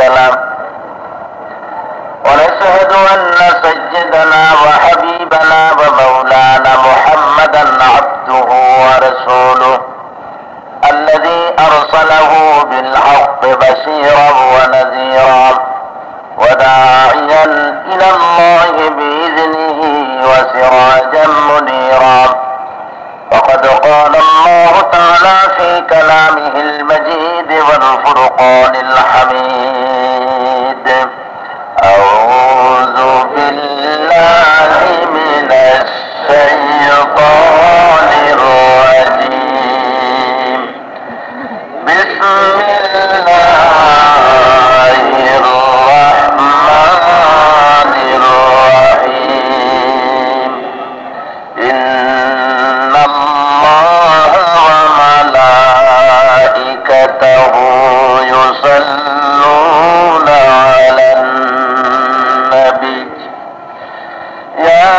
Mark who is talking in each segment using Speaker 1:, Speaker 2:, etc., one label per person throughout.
Speaker 1: له ونشهد أن سيدنا وحبيبنا ومولانا محمدا عبده ورسوله الذي أرسله بالحق بشيرا ونذيرا وداعيا إلى الله بإذنه وسراجا منيرا وقد قال الله تعالى في كلامه المجيد والفرقان الحميد أعوذ بالله من الشيطان الرجيم بسم الله الرحمن الرحيم إن الله وملائكته يصلون على النبي يا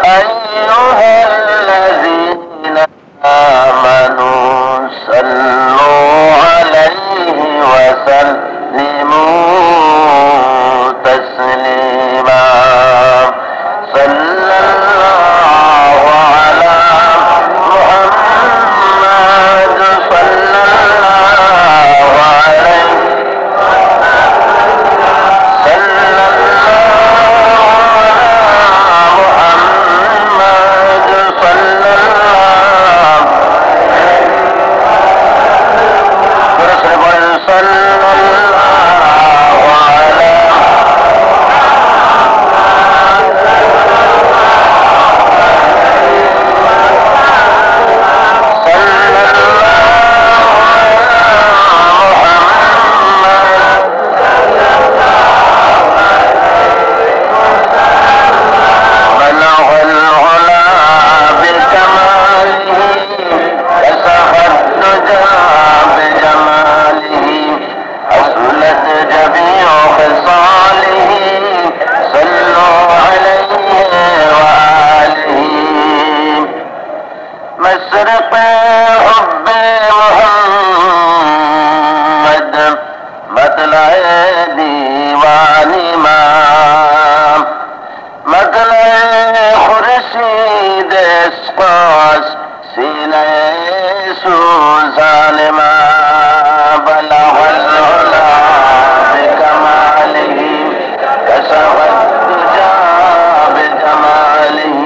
Speaker 1: أيها الذين آمنوا صلوا عليه وسلموا تسليما صلى الله على محمد صلى الله عليه صلى الله محمد صلى الله صلى الله على مشرق حب محمد مطلع دیوان امام مطلع خورشید اسقاس سینہ سوزان ما بلغ العلا بکماله کشف الدجى بجماله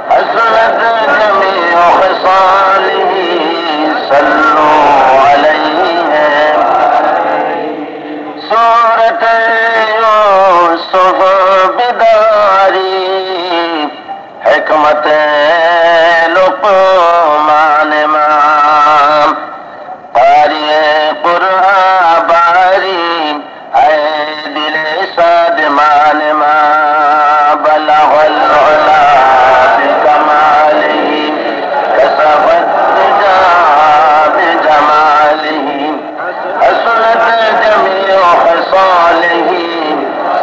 Speaker 1: حسنت جميع خصاله صلوا عليه سورة يوسف بداري حكمة لقمان امام قاری قرآن باری اے دل صادمان ما بلغ العلا بکماله کشف الدجى بجماله حسنت جميع خصاله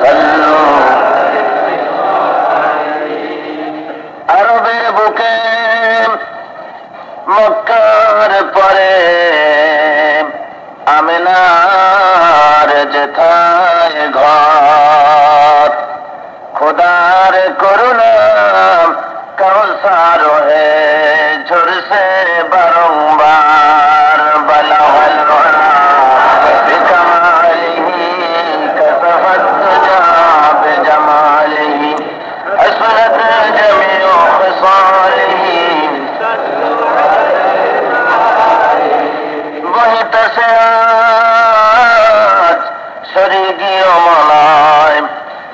Speaker 1: صلوا عربের বুকে মক্কার পরে আমিনার যেথায় ঘর খোদার করুণা কাউসার হয়ে ঝরছে বারংবার বলাহল বিকামালিহি কসফত দুজা বিজামালিহি حسنت جميع خصاله وہی تسعات شریگی মলায়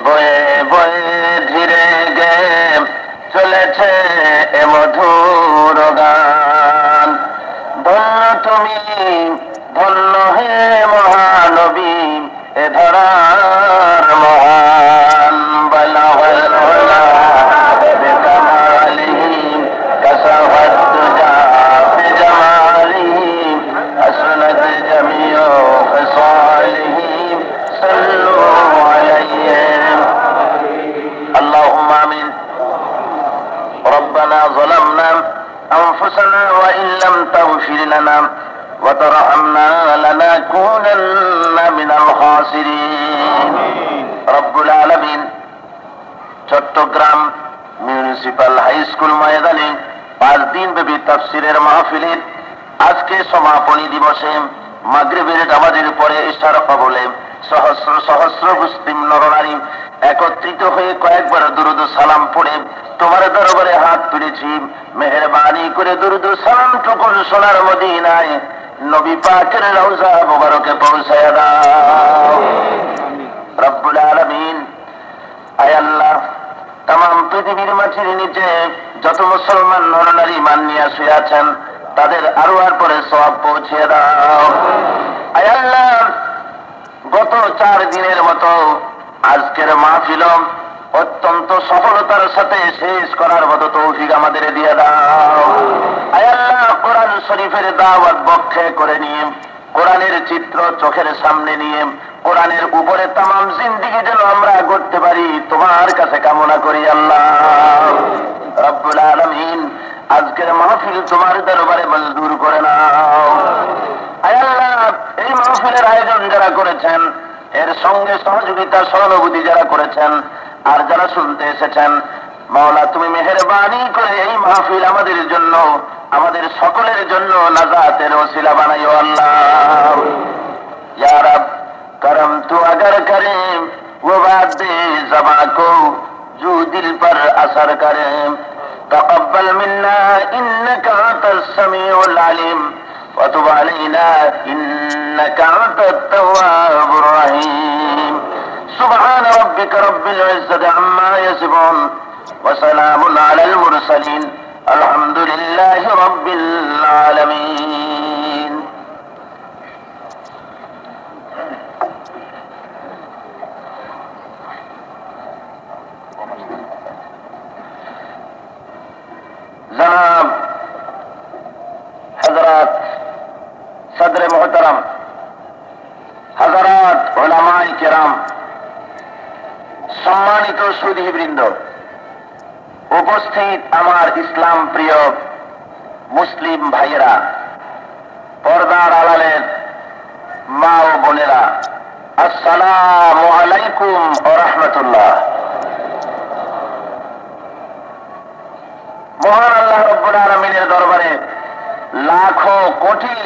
Speaker 1: বয়ে বয়ে ধীরে গে চলেছে এ মধুর গান ধন্য তুমি ধন্য হে মহানবী এ ধরার মহান বলাহল বিকামালিহি কসফত দুজা বিজামালিহি حسنت جميع خصاله صلوا عليه اللهم آمين ربنا ظلمنا أنفسنا وإن لم تغفر لنا وترحمنا لنكونن من الخاسرين رب العالمين চট্টগ্রাম মিউনিসিপাল হাই স্কুল ময়দানে 5 দিন ব্যাপী তাফসীরের মাহফিলের আজকে সমাপনী দিবসে মাগরিবের নামাজের পরে ইশারা কবলে সহস্র সহস্র মুসলিম নরনারী একত্রিত হয়ে কয়েকবার দুরূদ সালাম পড়ে তোমার দরবারে হাত তুলেছি। মেহেরবানি করে দুরূদ সালাম টুকুন সোনার মদিনায় নবী পাকের রওজা মুবারকে পৌঁছায়া দাও রব্বুল আলামিন। আয় আল্লাহ, তাম পৃথিবীর মাটির নিচে যত মুসলমান নরনারী ঈমান নিয়ে শুয়ে আছেন তাদের আরো আর পরে সওয়াব পৌঁছে দাও। আয় আল্লাহ, গত 4 দিনের মতো আজকের মাহফিল অত্যন্ত সফলতার সাথে শেষ করার মতো তৌফিক আমাদের দিয়ে দাও। আয় আল্লাহ, কোরআন শরীফের দাওয়াত বক্ষে করে নিয়ে, কোরআনের চিত্র চোখের সামনে নিয়ে, কোরআনের উপরে তামাম জিন্দেগি যেন আমরা করতে পারি তোমার কাছে কামনা করি আল্লাহ রব্বুল আলামিন। আজকের মাহফিল তোমার দরবারে মঞ্জুর করে নাও। আয় আল্লাহ, এই মাহফিলের আয়োজন যারা করেছেন, এর সঙ্গে সহযোগিতা সহানুভূতি যারা করেছেন, আর যারা শুনতে এসেছেন, মাওলা তুমি মেহেরবানি করে এই মাহফিল আমাদের জন্য, আমাদের সকলের জন্য নাজাতের ওসিলা বানাইও আল্লাহ। ইয়া রব, करम तो अगर करे वो बात ज़बां को जो दिल पर असर करे, तक़ब्बल मिन्ना इन्नका अंतस समीउल अलीम व तुब अलैना इन्नका अंतत तव्वाबुर रहीम। सुब्हान रब्बिका रब्बिल इज़्ज़ति अम्मा यसिफून व सलामुन अलल मुरसलीन अल्हम्दुलिल्लाहि रब्बिल आलमीन। जनाब हजरात सदर मोहतरम, हजरात उलमाए किराम, सम्मानित সুধীবৃন্দ, উপস্থিত আমার ইসলাম প্রিয় মুসলিম ভাইয়েরা, পর্দার আড়ালের মা ও বোনেরা, আসসালামু আলাইকুম ওয়া রাহমাতুল্লাহ। মহান আল্লাহ রব্বুল আলামিনের দরবারে লাখো কোটি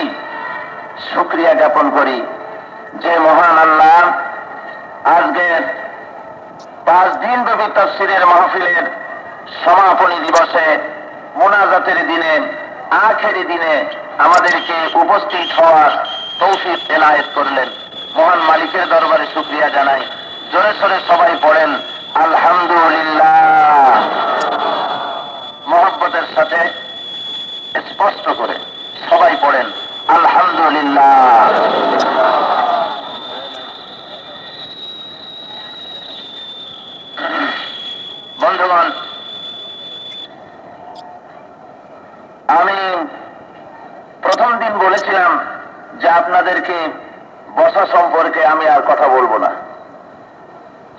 Speaker 1: শুকরিয়া জ্ঞাপন করি যে মহান আল্লাহ আজকে 5 দিন ব্যাপী তাফসীরের মাহফিলের সমাপনী দিবসে, মুনাজাতের দিনে, আখেরি দিনে আমাদেরকে উপস্থিত হওয়ার তৌফিক এনায়েত করলেন। মহান মালিকের দরবারে শুকরিয়া জানাই। জোরে সোরে সবাই পড়েন আলহামদুলিল্লাহ, মহব্বতের সাথে স্পষ্ট করে সবাই পড়েন আলহামদুলিল্লাহ। বন্ধুগণ, আমি প্রথম দিন বলেছিলাম যে আপনাদেরকে বসা সম্পর্কে আমি আর কথা বলবো না।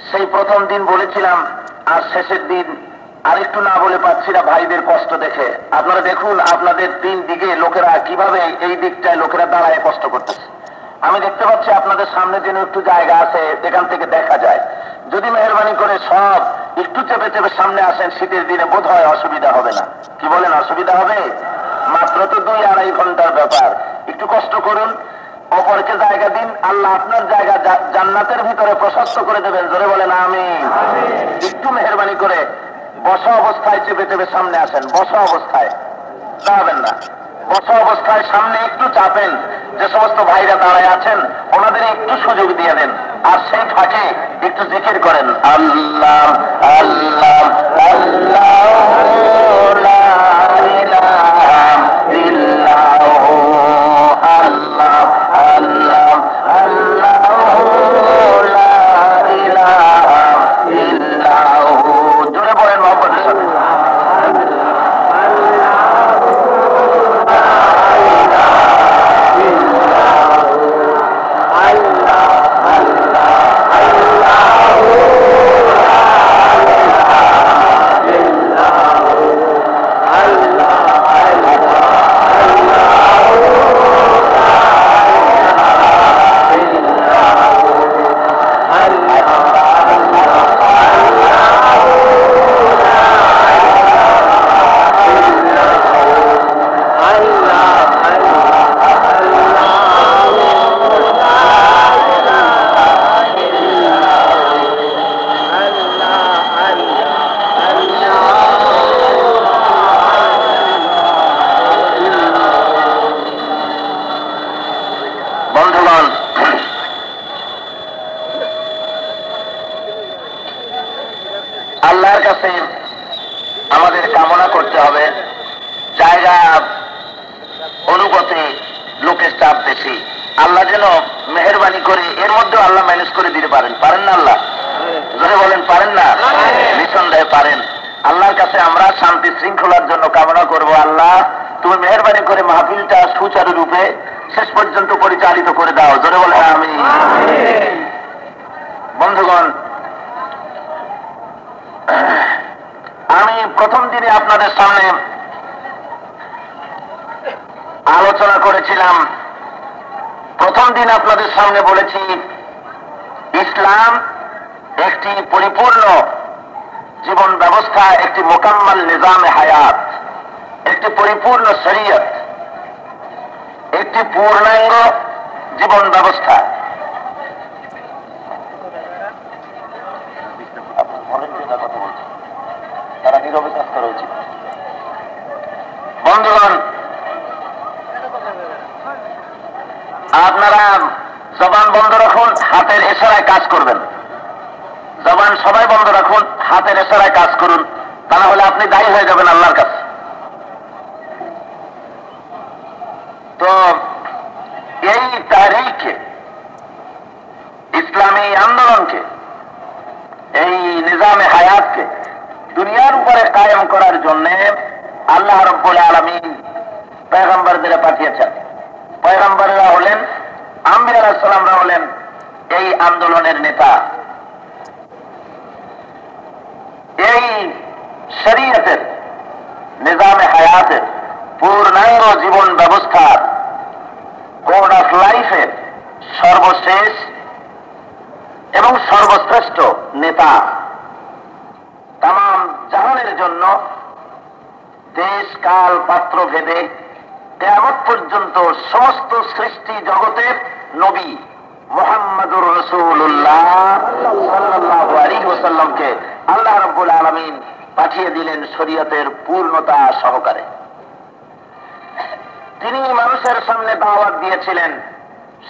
Speaker 1: সেই প্রথম দিন বলেছিলাম, আর শেষের দিন আরেকটু না বলে পাচ্ছি না ভাইদের কষ্ট দেখে। আপনারা দেখুন আপনাদের 3 দিকে লোকেরা কিভাবে, এই দিকটায় লোকেরা দাঁড়ায় কষ্ট করতেছে। আমি দেখতে পাচ্ছি আপনাদের সামনে যেন একটু জায়গা আছে, এখান থেকে দেখা যায়। যদি মেহেরবানি করে সব একটু চেপে চেপে সামনে আসেন, শীতের দিনে বোধ হয় অসুবিধা হবে না। কি বলেন, অসুবিধা হবে? মাত্র তো 2-2.5 ঘন্টার ব্যাপার। একটু কষ্ট করুন, অপরকে জায়গা দিন, আল্লাহ আপনার জায়গা জান্নাতের ভিতরে প্রশস্ত করে দেবেন। জোরে বলেন আমিন। একটু মেহেরবানি করে বসা অবস্থায় চেপে চেপে সামনে আসেন। বসা অবস্থায় দাঁড়াবেন না, বসা অবস্থায় সামনে একটু চাপেন। যে সমস্ত ভাইরা দাঁড়ায় আছেন ওনাদের একটু সুযোগ দিয়ে দেন। আর সেই ফাঁকে একটু জিকির করেন আল্লাহ আল্লাহ আল্লাহ লা ইলাহা ইল্লাহু আল্লাহ আল্লাহ আল্লাহ লা ইলাহা ইল্লাহু। জোরে বলেন মহব্বতের সাথে কাছে আমাদের কামনা করতে হবে, জায়গা অনুপাতে লোকের চাপ বেশি, আল্লাহ যেন মেহেরবানি করে এর মধ্যে আল্লাহ ম্যানেজ করে দিতে পারেন। পারেন না আল্লাহ? জোরে বলেন পারেন না? নিঃসন্দেহে পারেন। আল্লাহর কাছে আমরা শান্তি শৃঙ্খলার জন্য কামনা করব, আল্লাহ তুমি মেহেরবানি করে মাহফিলটা সুচারুরূপে শেষ পর্যন্ত পরিচালিত করে দাও। জোরে বলেন আমিন। বন্ধুগণ, আমি প্রথম দিনে আপনাদের সামনে আলোচনা করেছিলাম, প্রথম দিন আপনাদের সামনে বলেছি ইসলাম একটি পরিপূর্ণ জীবন ব্যবস্থা, একটি মোকাম্মাল নিজামে হায়াত, একটি পরিপূর্ণ শরীয়ত, একটি পূর্ণাঙ্গ জীবন ব্যবস্থা। তারা নীরবে কাজ করা উচিত। বন্ধুগণ, আপনারা জবান বন্ধ রাখুন, হাতের ইশারায় কাজ করবেন। জবান সবাই বন্ধ রাখুন, হাতের ইশারায় কাজ করুন, তা না হলে আপনি দায়ী হয়ে যাবেন আল্লাহর কাছে। তো এই তারিখে, ইসলামী আন্দোলনকে, এই নিজামে হায়াতকে দুনিয়ার উপরে কায়েম করার জন্য আল্লাহ রাব্বুল আলামিন পয়গম্বরদের পাঠিয়েছেন। পয়গম্বররা হলেন, আম্বিয়া আলাইহিস সালামরা হলেন এই আন্দোলনের নেতা। এই শরীয়তের নিজামে হায়াতের পূর্ণাঙ্গ জীবন ব্যবস্থার কোড অফ লাইফের সর্বশেষ এবং সর্বশ্রেষ্ঠ নেতা, তামাম জাহানের জন্য দেশ কাল পাত্র ভেদে কিয়ামত পর্যন্ত সমস্ত সৃষ্টি জগতের নবী মুহাম্মদুর রাসূলুল্লাহ সাল্লাল্লাহু আলাইহি ওয়াসাল্লামকে আল্লাহ রাব্বুল আলামিন পাঠিয়ে দিলেন শরীয়তের পূর্ণতা সহকারে। তিনি মানুষের সামনে দাওয়াত দিয়েছিলেন।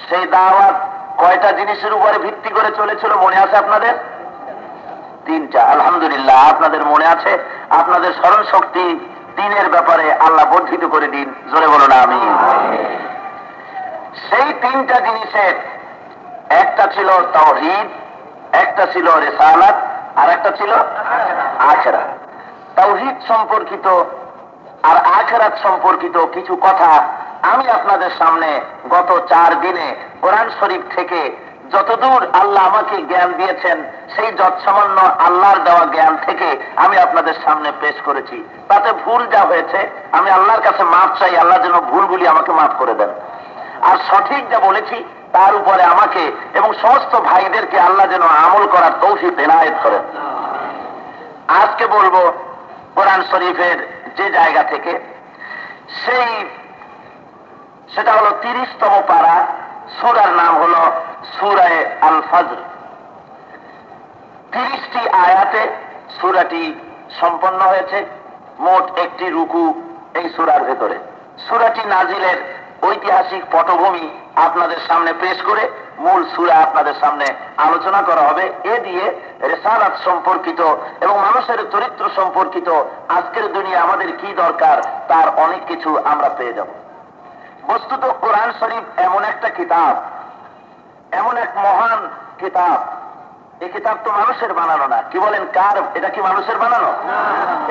Speaker 1: সেই দাওয়াত কয়টা জিনিসের উপরে ভিত্তি করে চলেছিল মনে আছে আপনাদের? তিনটা। আলহামদুলিল্লাহ, আপনাদের মনে আছে। আপনাদের স্মরণ শক্তি দিনের ব্যাপারে আল্লাহ বর্ধিত করে দিন। জোরে বলুন আমিন। সেই তিনটা জিনিসের একটা ছিল তাওহীদ, একটা ছিল রিসালাত, আর একটা ছিল আখিরাত। তাওহীদ সম্পর্কিত আর আখিরাত সম্পর্কিত কিছু কথা আমি আপনাদের সামনে গত 4 দিনে কোরআন শরীফ থেকে যতদূর আল্লাহ আমাকে জ্ঞান দিয়েছেন সেই যৎসামান্য আল্লাহর দেওয়া জ্ঞান থেকে আমি আপনাদের সামনে পেশ করেছি। তাতে ভুল যা হয়েছে আমি আল্লাহর কাছে মাফ চাই, আল্লাহ যেন ভুলগুলি আমাকে মাফ করে দেন। আর সঠিক যা বলেছি তার উপরে আমাকে এবং সমস্ত ভাইদেরকে আল্লাহ যেন আমল করার তৌফিক এনায়েত করেন। আজকে বলবো কোরআন শরীফের যে জায়গা থেকে, সেটা হলো 30তম পারা। সূরার নাম হলো সূরা আল ফজর। 30টি আয়াতে সূরাটি সম্পন্ন হয়েছে। মোট 1টি রুকু এই সূরার ভেতরে। সূরাটি নাজিলের ঐতিহাসিক পটভূমি আপনাদের সামনে পেশ করে মূল সূরা আপনাদের সামনে আলোচনা করা হবে। এ দিয়ে রিসালাত সম্পর্কিত এবং মানুষের চরিত্র সম্পর্কিত আজকের দুনিয়া আমাদের কি দরকার তার অনেক কিছু আমরা পেয়ে যাব। বস্তুত কোরআন শরীফ এমন একটা কিতাব, এমন এক মহান কিতাব। এই কিতাব তো মানুষের বানানো না। কি বলেন, কার? এটা কি মানুষের বানানো?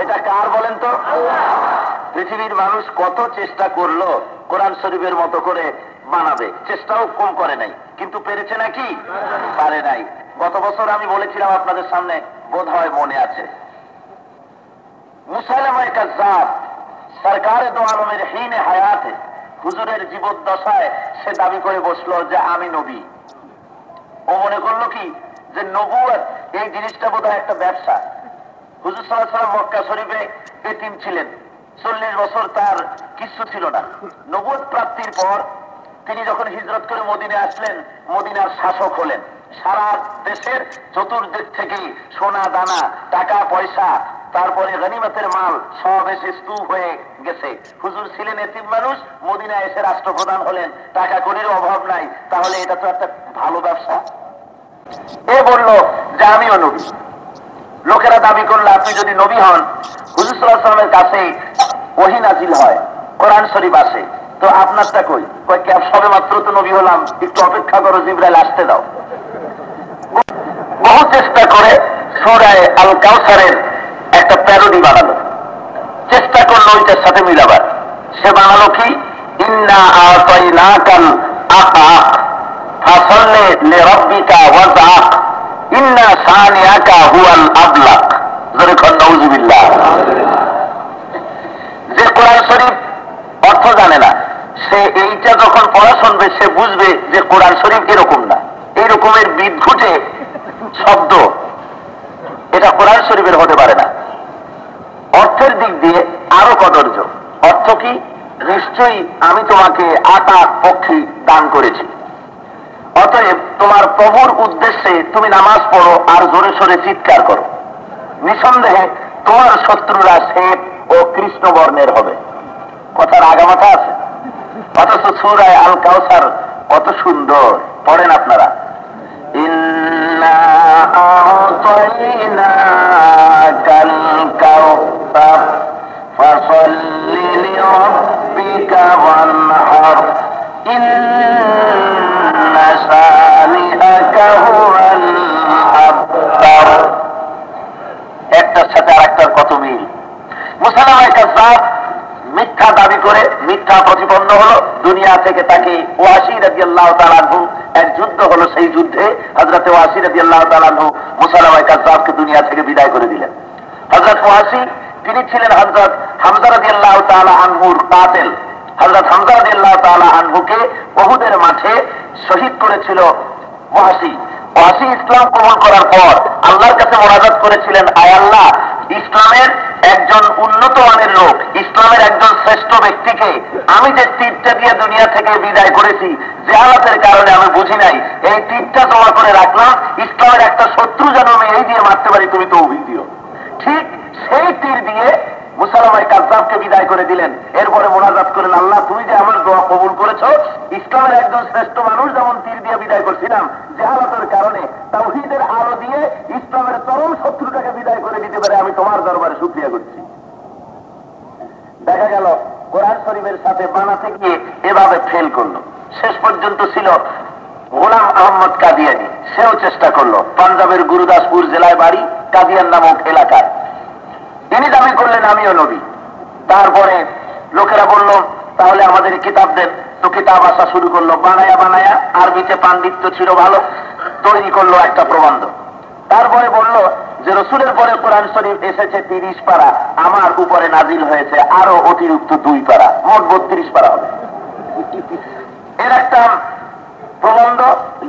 Speaker 1: এটা কার বলেন তো? পৃথিবীর মানুষ কত চেষ্টা করলো কোরআন শরীফের মতো করে বানাবে, চেষ্টাও কম করে নাই, কিন্তু পেরেছে নাকি? পারে নাই। গত বছর আমি বলেছিলাম আপনাদের সামনে, বোধ হয় মনে আছে, মুসাইলামায়ে কাজ্জাব সরকারে দো আলমের হিনে হায়াতে, হুজুরের জীবদ্দশায় সে দাবি করে বসলো যে আমি নবী। ও মনে করলো কি যে নবুয়ত এই জিনিসটা বোধহয় একটা ব্যবসা। হুজুর সাল্লাল্লাহু আলাইহি ওয়াসাল্লাম মক্কা শরীফে এতিম ছিলেন, 40 বছর তার কিছু ছিল না। নবুয়ত প্রাপ্তির পর তিনি যখন হিজরত করে মদিনায় আসলেন, মদিনার শাসক হলেন। সারা দেশের চতুর্দিক থেকে সোনা দানা, টাকা পয়সা, তারপরে গনিমতের মাল সব এসে স্তূপ হয়ে গেছে। হুজুর ছিলেন এতিম মানুষ, মদিনায় এসে রাষ্ট্রপ্রধান হলেন, টাকা কড়ির অভাব নাই। তাহলে এটা তো একটা ভালো ব্যবসা। এ বলল যে আমিও নবী। লোকেরা দাবি করলে আপনি যদি নবী হন, হুজুর সাল্লাল্লাহু আলাইহি ওয়াসাল্লামের কাছে ওহী নাজিল হয়, কোরআন শরীফ আসে, তো আপনারটা কই? কয় কি সবে মাত্র তো নবী হলাম, একটু অপেক্ষা করো, জিবরাইল আসতে দাও। বহু চেষ্টা করে সূরা আল কাউসারের একটা প্যারোডি বানালো, চেষ্টা করলো ওইটার সাথে মিলাবার। সে বানালো কি, ইন্না আতাইনাকাল আকাক ফাসাল্লি লিরাব্বিকা ওয়াজআক ইন্না সানিয়াকা হুয়াল আবলাক। জোরে কোন নাউযুবিল্লাহ। যে কোরআন শরীফ অর্থ জানে না, সে এইটা যখন পড়া শুনবে সে বুঝবে যে কোরআন শরীফ এরকম না, এই রকমের বিদঘুটে শব্দ এটা কোরআন শরীফের হতে পারে না। অর্থের দিক দিয়ে আরো কদর্য। অর্থ কি? নিশ্চয়ই আমি তোমাকে আটা পক্ষী দান করেছি, অতএব তোমার প্রভুর উদ্দেশ্যে তুমি নামাজ পড়ো আর জোরে সোরে চিৎকার করো, নিঃসন্দেহে তোমার শত্রুরা শ্বেত ও কৃষ্ণ বর্ণের হবে। কথার আগামাথা আছে, অথচ সূরা আল কাউসার কত সুন্দর। পড়েন আপনারা, ইন্না আতাইনাকাল কাউসার ফাসাল্লি লিরাব্বিকা ওয়ানহার ইন্না সানিআকা হুয়াল আবতার। একটার সাথে আরেকটার কত মিল। মুসাইলামায়ে কাযযাব মিথ্যা দাবি করে মিথ্যা প্রতিপন্ন হলো, দুনিয়া থেকে তাকে ওয়াসি রাদিয়াল্লাহু তাআলা আনহু, এক যুদ্ধ হলো, সেই যুদ্ধে হযরত ওয়াসি রাদিয়াল্লাহু তাআলা আনহু মুসাইলামায়ে কাযযাবকে দুনিয়া থেকে বিদায় করে দিলেন। হযরত ওয়াসি তিনি ছিলেন হযরত হামজা রাদিয়াল্লাহু তাআলা আনহুর কাতিল। হযরত হামজা রাদিয়াল্লাহু তাআলা আনহুকে উহুদের মাঠে শহীদ করেছিল ওয়াসি। ওয়াসি ইসলাম কবুল করার পর আল্লাহর কাছে মুনাজাত করেছিলেন, আয় আল্লাহ, ইসলামের একজন উন্নত মানের লোক, ইসলামের একজন শ্রেষ্ঠ ব্যক্তিকে আমি যে তীরটা দিয়ে দুনিয়া থেকে বিদায় করেছি, জাহালাতের কারণে আমি বুঝি নাই, এই তীরটা জমা করে রাখলাম, ইসলামের একটা শত্রু যেন আমি এই দিয়ে মারতে পারি, তুমি তৌফিক দিও। ঠিক সেই তীর দিয়ে মুসাইলামায়ে কাযযাবকে বিদায় করে দিলেন। এরপরে মুনাজাত করেন, আল্লাহ তুমি যে আমার দোয়া কবুল করেছো, ইসলামের একজন শ্রেষ্ঠ মানুষ যেমন তীর দিয়ে বিদায় করছিলাম, জাহালাতের কারণে তাওহীদের আলো দিয়ে ইসলামের চরম শত্রুটাকে বিদায় করে দিতে পারে, আমি তোমার দরবারে শুকরিয়া করছি। দেখা গেল কোরআন শরীফের সাথে বানাতে গিয়ে এভাবে ফেল করলো। শেষ পর্যন্ত ছিল গোলাম আহমদ কাদিয়ানি, সেও চেষ্টা করলো। পাঞ্জাবের গুরুদাসপুর জেলায় বাড়ি, কাদিয়ান নামক এলাকায়। তিনি দাবি করলেন আমিও নবী। তারপরে লোকেরা বলল তাহলে আমাদের কিতাব দেন, তো কিতাব আসা শুরু করলো। বানায়া বানায়া, আরবিতে পাণ্ডিত্য ছিল ভালো, তৈরি করলো একটা প্রবন্ধ। তারপরে বলল যে রসুলের পরে কোরআন শরীফ এসেছে 30 পারা, আমার উপরে নাজিল হয়েছে আরো অতিরিক্ত 2 পারা, মোট 32 পারা হবে। এর একটা প্রবন্ধ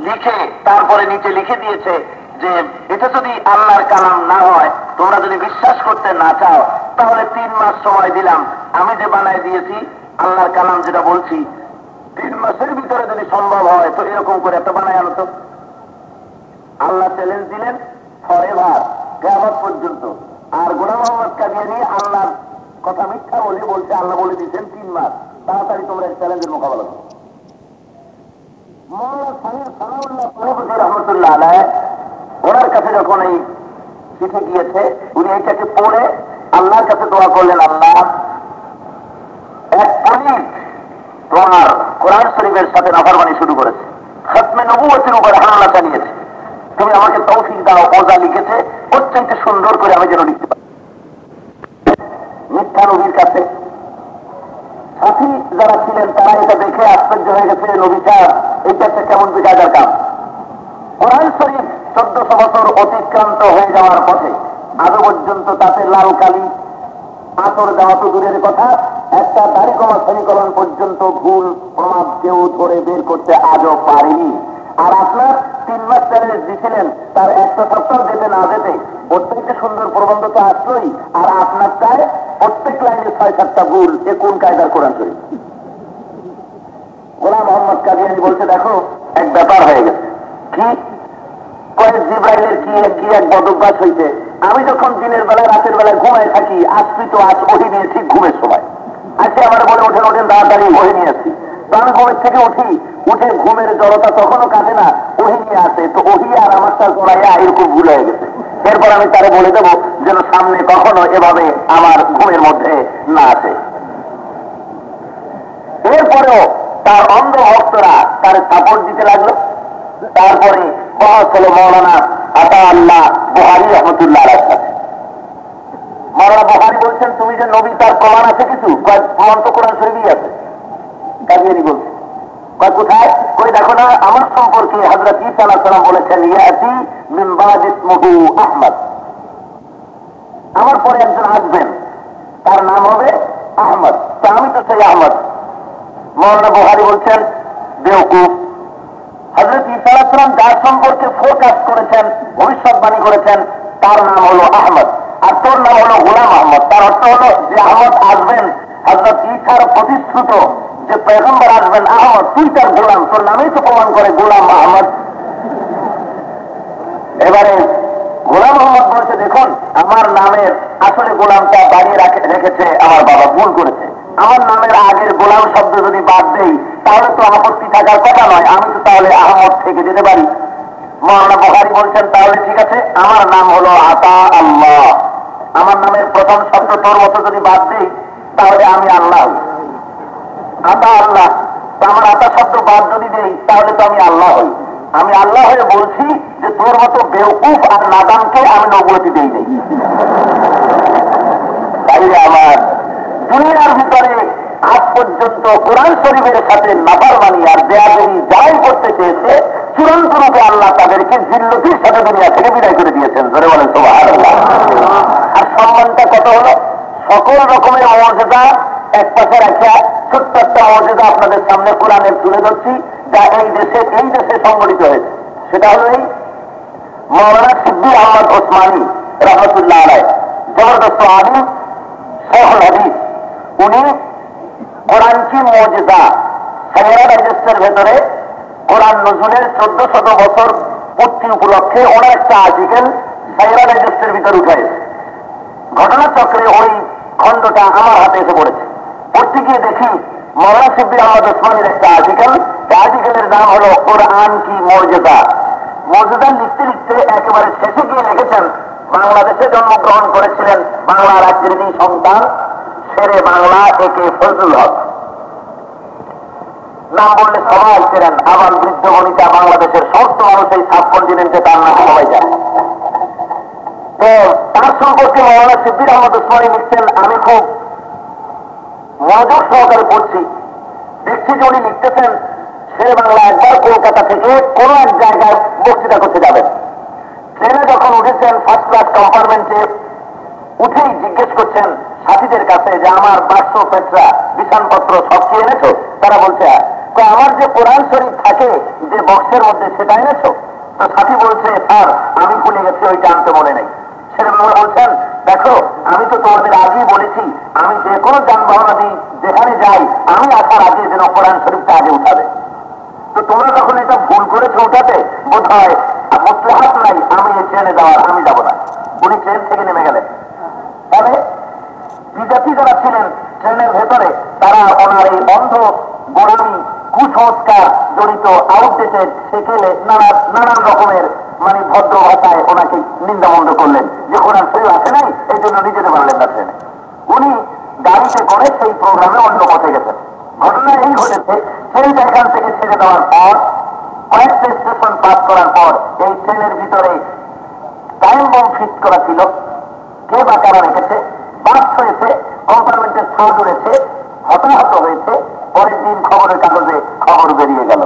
Speaker 1: লিখে তারপরে নিচে লিখে দিয়েছে যে এটা যদি আল্লাহর কালাম না হয়, তোমরা যদি বিশ্বাস করতে না চাও, তাহলে 3 মাস সময় দিলাম, আমি যে বানায় দিয়েছি আল্লাহর কালাম যেটা বলছি, 3 মাসের ভিতরে যদি সম্ভব হয় তো এরকম করে একটা বানায় আনো তো। আল্লাহ চ্যালেঞ্জ দিলেন ফরএভার, কিয়ামত পর্যন্ত। আর গোলাম মোহাম্মদ কাদিয়ানি আল্লাহর কথা মিথ্যা বলে বলছে, আল্লাহ বলে দিয়েছেন 3 মাস, তাড়াতাড়ি তোমরা এই চ্যালেঞ্জের মোকাবেলা করো। মওলানা সামির সানাউল্লাহ পরবর্তী রহমতুল্লাহ আলাইহি ওনার কাছে যখন এই চিঠি গিয়েছে, উনি এইটাকে পড়ে আল্লাহর কাছে দোয়া করলেন, আল্লাহ, এক পণ্ডিত তোমার কোরআন শরীফের সাথে নাফরমানি শুরু করেছে, খতমে নবুয়তের উপর হামলা চালিয়েছে, তুমি আমাকে তৌফিক দাও। ওজা লিখেছে অত্যন্ত সুন্দর করে আমি যেন লিখতে পারি। মিথ্যা নবীর কাছে সাথী যারা ছিলেন তারা এটা দেখে আশ্চর্য হয়ে গেছে, নবী সাহেব এটা একটা কেমন বেকায়দার কাজ। কোরআন শরীফ 1400 বছর অতিক্রান্ত হয়ে যাওয়ার পথে আজও পর্যন্ত তাতে লাল কালি আতর দেওয়া তো দূরের কথা, একটা দাড়ি কমা সেমিকলন পর্যন্ত ভুল প্রমাদ কেউ ধরে বের করতে আজও পারেনি। আর আপনার 3 মাস চ্যালেঞ্জ দিছিলেন, তার একটা সপ্তাহ যেতে না যেতে প্রত্যেকটা সুন্দর প্রবন্ধ তো আসলোই, আর আপনার চায় প্রত্যেক লাইনে 6-7টা ভুল। এ কোন কায়দার কোরআন শরীফ? গোলাম মোহাম্মদ কাদিয়ানি বলছে, দেখো এক ব্যাপার হয়ে গেছে। কি? কয়েক জিব্রাইলের কি এক বদভ্যাস হইছে। আমি যখন দিনের বেলায় রাতের বেলায় ঘুমায় থাকি, আসবি তো আজ ওহি নিয়ে ঠিক ঘুমের সময় আজকে আমার বলে ওঠেন ওঠেন তাড়াতাড়ি ওহি নিয়ে আসছি। তো আমি ঘুমের থেকে উঠে ঘুমের জড়তা তখনও কাটে না, ওহি নিয়ে আসে, তো ওহি আর আমারটা জড়াইয়া এরকম ভুল হয়ে গেছে। এরপর আমি তারে বলে দেবো যেন সামনে কখনো এভাবে আমার ঘুমের মধ্যে না আসে। এরপরেও তার অন্ধ ভক্তরা তার সাপোর্ট দিতে লাগলো। তারপরে বহস হল মৌলানা আতা আল্লাহ বুহারি রহমতুল্লাহ আলাইহির সাথে। মৌলানা বুহারি বলছেন, তুমি যে নবী তার প্রমাণ আছে কিছু? প্রমাণ তো কোরআন শরীফই আছে। কাজিয়ানি বলছে, কোথায়? কই দেখো না, আমার সম্পর্কে হযরত ঈসা আলাইহিস সালাম বলেছেন ইয়াতি মিন বাদ ইসমুহু আহমদ, আমার পরে একজন আসবেন তার নাম হবে আহমদ, তা আমি তো সেই আহমদ। মৌলানা বুখারী বলছেন বেওকুফ, হযরত ঈসা আলাইহিস সালাম যার সম্পর্কে ফোরকাস্ট করেছেন, ভবিষ্যৎবাণী করেছেন, তার নাম হলো আহমদ, আর তোর নাম হলো গোলাম আহমদ। তার অর্থ হলো যে আহমদ আসবেন, হযরত ঈসার প্রতিশ্রুত যে পয়গম্বর আসবেন আহমদ, তুই তার গোলাম, তোর নামেই তো প্রমাণ করে গোলাম আহমদ। এবারে গোলাম আহমদ বলছে, দেখুন আমার নামের আসলে গোলামটা বাড়িয়ে রেখেছে আমার বাবা, ভুল করেছে। আমার নামের আগের গোলাম শব্দ যদি বাদ দেই তাহলে তো আপত্তি থাকার কথা নয়, আমি তো তাহলে আহমদ থেকে যেতে পারি। মৌলানা বুখারী বলছেন তাহলে ঠিক আছে, আমার নাম হলো আতা আল্লাহ, আমার নামের প্রথম শব্দ তোর মতো যদি বাদ দেই তাহলে আমি আল্লাহ। আতা আল্লাহ, আমার আতা শব্দ বাদ যদি দেই তাহলে তো আমি আল্লাহ হই। আমি আল্লাহ হয়ে বলছি যে তোর মতো বেওকুফ আর নাদানকে আমি নবুয়তি দেই নেই। তাইলে আমার দুনিয়ার ভিতরে আজ পর্যন্ত কোরআন শরীফের সাথে নাফরমানি আর বেয়াদবি যাই করতে চেয়েছে, চূড়ান্ত রূপে আল্লাহ তাদেরকে জিল্লতির সাথে দুনিয়া থেকে বিদায় করে দিয়েছেন। ধরে বলেন সুবহানাল্লাহ। আর সম্মানটা কত হলো, সকল রকমের মর্যাদা এক পাশে রাখিয়া ছোট্ট একটা মর্যাদা আপনাদের সামনে কোরআনের তুলে ধরছি, যা এই দেশে সংগঠিত হয়েছে। সেটা হলো এই মৌলানা সিদ্দিক আহমদ ওসমানী রহমতুল্লাহ আলাইহ, জবরদস্ত আলিম, শাইখুল হাদিস। উনি কোরআন কি মুজিজা সাইরা ডাইজেস্টের ভেতরে কোরআন নজরুলের 1400 বছর পূর্তি উপলক্ষে ওনার একটা আর্টিকেল সাইরা ডাইজেস্টের ভিতরে উঠাইছে। ঘটনাচক্রে ওই খণ্ডটা আমার হাতে এসে পড়েছে। পড়তে গিয়ে দেখি মৌলানা সিদ্দিক আহমদ ওসমানীর একটা আর্টিকেল, আর্টিকেলের নাম হলো কোরআন কি মুজিজা। মুজিজা লিখতে লিখতে একেবারে শেষে গিয়ে লিখেছেন, বাংলাদেশে জন্মগ্রহণ করেছিলেন বাংলা রাজ্যের সন্তান শেরে বাংলা একে ফজলুল হক। নাম বললে সবাই ছিলেন, আবার বৃদ্ধ বনিতা বাংলাদেশের সমস্ত মানুষ এই সাবকন্টিনেন্টে তার নাম সবাই যায়। তো তার সম্পর্কে মৌলানা সিদ্দিক আহমদ ওসমানী লিখছেন, আমি খুব মনোযোগ সহকারে পড়ছি, দেখছি যে উনি লিখতেছেন শেরে বাংলা একবার কলকাতা থেকে কোন এক জায়গায় বক্তৃতা করতে যাবেন। ট্রেনে যখন উঠেছেন ফার্স্ট ক্লাস কম্পার্টমেন্টে উঠেই জিজ্ঞেস করছেন সাথীদের কাছে যে আমার বাক্স পেট্রা বিছানপত্র সব কি এনেছো? তারা বলছে আমার যে কোরআন শরীফ থাকে যে বক্সের মধ্যে সেটা এনেছো? তো সাথী বলছে স্যার আমি ভুলে গেছি, ওইটা আনতে মনে নেই। ছেলে বাবা বলছেন দেখো আমি তো তোমাদের আগেই বলেছি আমি যে কোনো যানবাহন আদি যেখানে যাই আমি আসার আগে যেন কোরআন শরীফটা আগে উঠাবে। তো তোমরা যখন এটা ভুল করেছো উঠাতে, বোধ হয় মুসলাহাত নাই আমি এই ট্রেনে যাওয়ার, আমি যাব না। উনি ট্রেন থেকে নেমে গেলেন। তবে বিজাতি যারা ছিলেন ট্রেনের ভেতরে তারা ওনার এই অন্ধ গোড়ামি কুসংস্কার জড়িত আউটডেটেড সেকেলে নানান রকমের মানে ভদ্র ভাষায় ওনাকে নিন্দামন্দ করলেন যে কোরআন শরীফ আছে নাই, এই জন্য নিয়ে যেতে পারলেন না ট্রেনে। উনি গাড়িতে করে সেই প্রোগ্রামে অন্য পথে গেছেন। ঘটনা এই ঘটেছে, ট্রেনটা এখান থেকে ছেড়ে দেওয়ার পর কয়েকটা স্টেশন পাস করার পর এই ট্রেনের ভিতরে টাইম বম ফিক্স করা ছিল। কে বা কারা রেখেছে, বাস্ট হয়েছে, কম্পার্টমেন্টের ছাদ উড়েছে, হতাহত হয়েছে। পরের দিন খবরের কাগজে খবর বেরিয়ে গেল।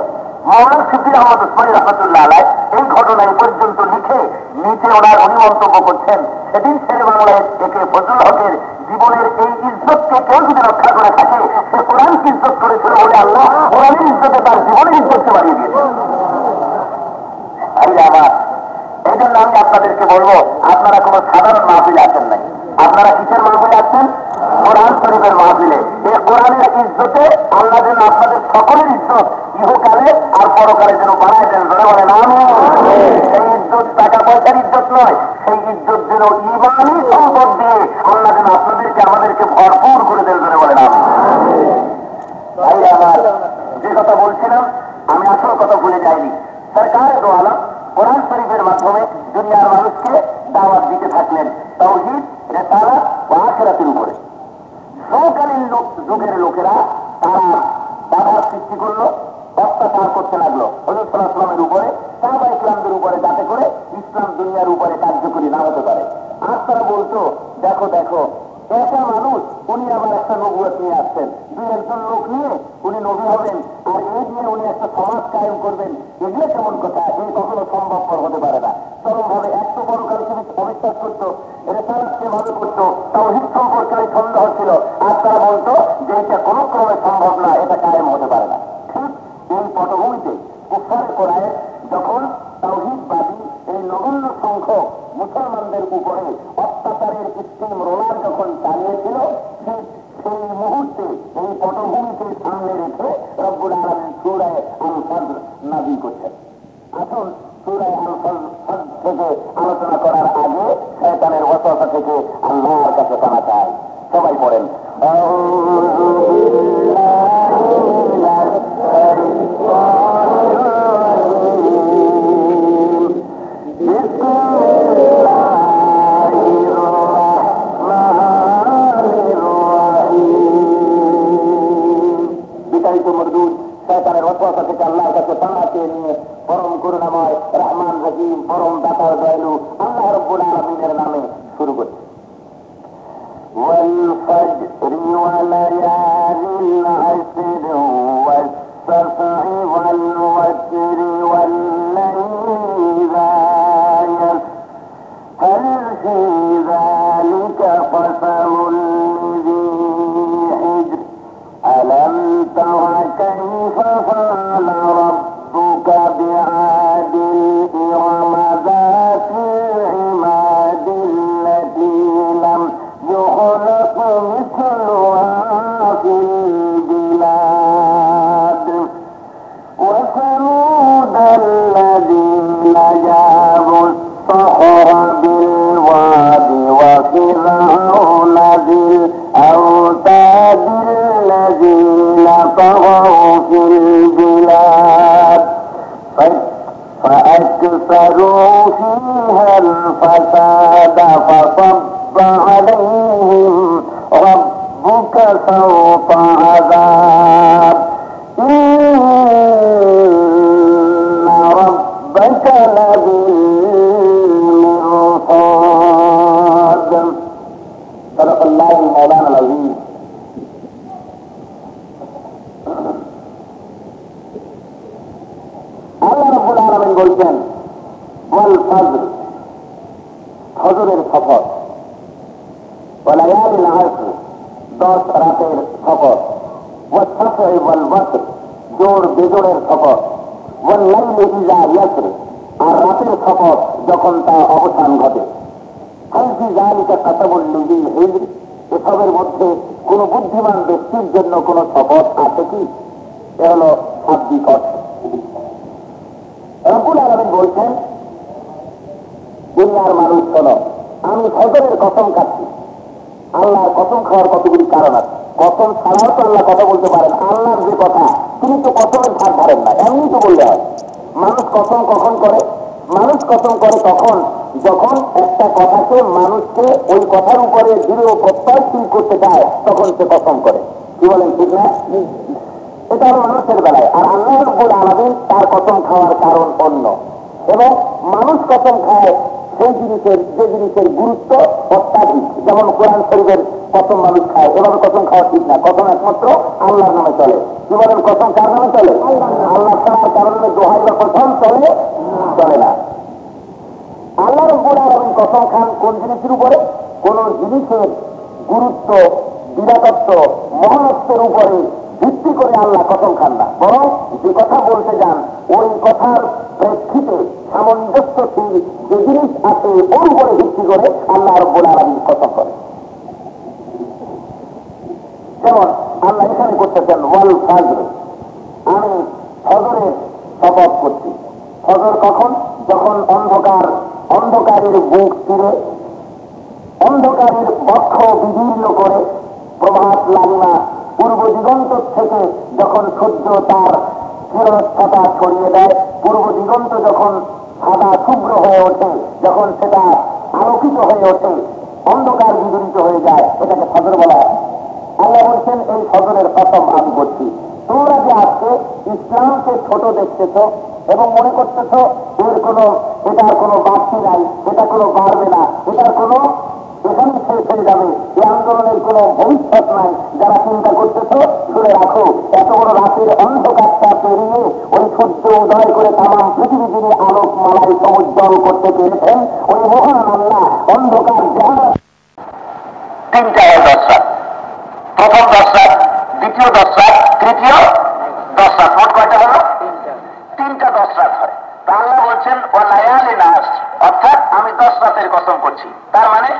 Speaker 1: মৌলানা সিদ্দিক আহমদ ওসমানী রহমতুল্লাহ আলাইহ এই ঘটনা এই পর্যন্ত লিখে নিচে ওনার উনি মন্তব্য করছেন, সেদিন শেরে বাংলায় একে ফজলুল হকের জীবনের এই ইজ্জতকে কেউ যদি রক্ষা করে থাকে সে কোরআনকে ইজ্জত করেছিল বলে আল্লাহ কোরআনের ইজ্জতে তার জীবনের ইজ্জতকে বাড়িয়ে দিয়েছে। আমার এই জন্য আমি আপনাদেরকে বলবো আপনারা কোন সাধারণ মাহফিলে আসেন নাই, আপনারা কিসের মাহফিলে আসছেন? কোরআন শরীফের মাহফিলে। এই কোরআনের ইজ্জতে আল্লাহ যেন আপনাদের সকলের ইজ্জত ইহকালে আর পরকালে যেন বাড়ায় দেন। ধরে বলেন আমিন। সেই ইজ্জত টাকা পয়সার ইজ্জত নয়, সেই ইজ্জত যেন ইমানি সম্পদ দিয়ে আল্লাহ যেন আপনাদেরকে আমাদেরকে ভরপুর করে দেন। ধরে বলেন আমিন। ভাই আমার যে কথা বলছিলাম আমি আসল কথা ভুলে যাইনি। সরকার দোয়ালা কোরআন শরীফের মাধ্যমে দুনিয়ার মানুষকে দাওয়াত দিতে থাকলেন তাওহীদ, রিসালাত ও আখিরাতের উপরে। সমকালীন যুগের লোকেরা তারা বাধার সৃষ্টি করলো, অত্যাচার করতে লাগলো হযরত সাল্লাল্লাহু আলাইহি ওয়াসাল্লামের উপরে, সাহাবায়ে কিরামদের উপরে, যাতে করে ইসলাম দুনিয়ার উপরে কার্যকরী না হতে পারে। আর তারা বলতো, দেখো দেখো একটা মানুষ, উনি আবার একটা নবুয়ত নিয়ে আসছেন, দুই একজন লোক নিয়ে উনি নবী হবেন, আর এই নিয়ে উনি একটা সমাজ কায়েম করবেন, এগুলো কেমন কথা? এই কখনো সম্ভবপর হতে পারে না। চরম ভাবে এত বড়কাল তুমি অবিশ্বাস করতো, রেসালাতকে ভাবে করতো, তাওহীদ সম্পর্কে সন্দেহ ছিল, আর তারা বলতো যে এটা কোনো ক্রমে সম্ভব না, এটা কায়েম হতে পারে না। ঠিক এই পটভূমিতে কুফার কোরআন যখন তাওহীদবাদী এই নগণ্য সংখ্যক মুসলমানদের উপরে অত্যাচারের স্টিম রোলার যখন চালিয়েছিল, সেই মুহূর্তে এই পটভূমিকে সামনে রেখে রব্বুল আলামিন সূরা আল ফজর নাযিল করছেন। আসুন সূরা আল ফজর থেকে আলোচনা করার আগে শয়তানের ওয়াসওয়াসা থেকে আল্লাহর কাছে ক্ষমা চাই। সবাই পড়েন আউযু বিল্লাহি মিনাশ শাইতানির রাজিম। বিসমিল্লাহির রাহমানির রাহিম। বিতাড়িত মরদুদ শয়তানের ওয়াসওয়াসা থেকে আল্লাহর কাছে ক্ষমা চেয়ে নিয়ে পরম করুণাময় রহমান রহিম পরম দাতার দয়ালু আল্লাহ রাব্বুল আলামিনের নামে শুরু করছি। والفجر وليالي العشر والسبع والوتر والليل إذا يسر هل في ذلك قسم لذي حجر ألم تر كيف فعل ربك بعاد إرم ذات العماد التي لم يخلق مثلها في البلاد وثمود الذين جابوا الصخر بالواد وفرعون ذي الأوتاد الذين طغوا في البلاد فأكثروا فيها الفساد فصب عليهم ربك سوط عذاب إن ربك لبالمرصاد صدق الله المولانا العظيم। আল্লাহ রাব্বুল আলামিন বলছেন ওয়াল ফজর, ফজরের শপথ, ওয়ালায়ালিল আশর, 10 রাতের শপথ, ওয়াস-সাফ'i ওয়াল ওয়াতর, জোড় বেজোড়ের শপথ, ওয়াল লাইলি ইযা ইয়াসর, আর রাতের শপথ যখন তা অবসান ঘটে। হাল ফি যালিকা কাসামুল লিযি হিজর, এসবের মধ্যে কোন বুদ্ধিমান ব্যক্তির জন্য কোন শপথ আছে কি? এ হলো শাব্দিক অর্থ। রব্বুল আলামিন বলছেন, দুনিয়ার মানুষ শোনো, আমি ফজরের কসম খাচ্ছি। আল্লাহর কসম খাওয়ার কতগুলি কারণ আছে। কসম ছাড়াও তো আল্লাহ কথা বলতে পারেন। আল্লাহর যে কথা, তিনি তো কসমের ধার ধারেন না, এমনি তো বললে হয়। মানুষ কসম কখন করে? মানুষ কসম করে তখন যখন একটা কথাকে মানুষকে ওই কথার উপরে দৃঢ় প্রত্যয়শীল করতে চায়, তখন সে কসম করে। কি বলেন, ঠিক না? এটা হলো মানুষের বেলায়। আর আল্লাহ রাব্বুল আলামিন তার কসম খাওয়ার কারণ অন্য। এবং মানুষ কসম খায় সেই জিনিসের, যে জিনিসের গুরুত্ব অত্যাধিক। যেমন কোরআন শরীফের কসম মানুষ খায়, এভাবে কসম খাওয়া ঠিক না। কসম একমাত্র আল্লাহর নামে চলে। কি বলেন, কসম কার নামে চলে? আল্লাহ ছাড়া কারণে দোহাই বা কসম চলে না। আল্লাহ রাব্বুল আলামিন কসম খান কোন জিনিসের উপরে? কোন জিনিসের গুরুত্ব, বিরাটত্ব, মহানত্বের উপরে ভিত্তি করে আল্লাহ কসম খান না, বরং যে কথা বলতে যান ওই কথার প্রেক্ষিতে সামঞ্জস্যশীল যে জিনিস আছে ওর উপরে ভিত্তি করে আল্লাহ রাব্বুল আলামিন কসম করে। যেমন আল্লাহ এখানে করতেছেন ওয়াল ফজর, আমি ফজরের শপথ করছি। ফজর কখন? যখন অন্ধকারের বুক চিরে, অন্ধকারের বক্ষ বিদীর্ণ করে প্রভাত লালিমা পূর্ব দিগন্ত থেকে যখন সূর্য তার কিরণচ্ছটা ছড়িয়ে দেয়, পূর্ব দিগন্ত যখন সাদা শুভ্র হয়ে ওঠে, যখন সেটা আলোকিত হয়ে ওঠে, অন্ধকার বিদূরিত হয়ে যায়, এটাকে ফজর বলা হয়। আল্লাহ বলছেন এই ফজরের কসম আমি করছি, তোমরা যে আজকে ইসলামকে ছোট দেখতেছ এবং মনে করতেছ এটার কোনো বাড়তি নাই, এটা কোনো বাড়বে না, এটার কোনো এখানে শেষ হয়ে যাবে, এই আন্দোলনের কোনো ভবিষ্যৎ নাই, যারা চিন্তা করতেছ শুনে রাখো, এত বড় রাতের অন্ধকারটা পেরিয়ে ওই সূর্য উদয় করে তাম পৃথিবী যিনি আলোক মালায় সমুজ্জ্বল করতে পেরেছেন, ওই মহান আল্লাহ অন্ধকার জাহান। তিনটা হয় 10 রাত, প্রথম 10 রাত, দ্বিতীয় 10 রাত, তৃতীয় 10 রাত, মোট কয়টা হলো? তিনটা 10 রাত হয়। আল্লাহ বলছেন ও লায়ালি নাস, অর্থাৎ আমি 10 রাতের কসম করছি। তার মানে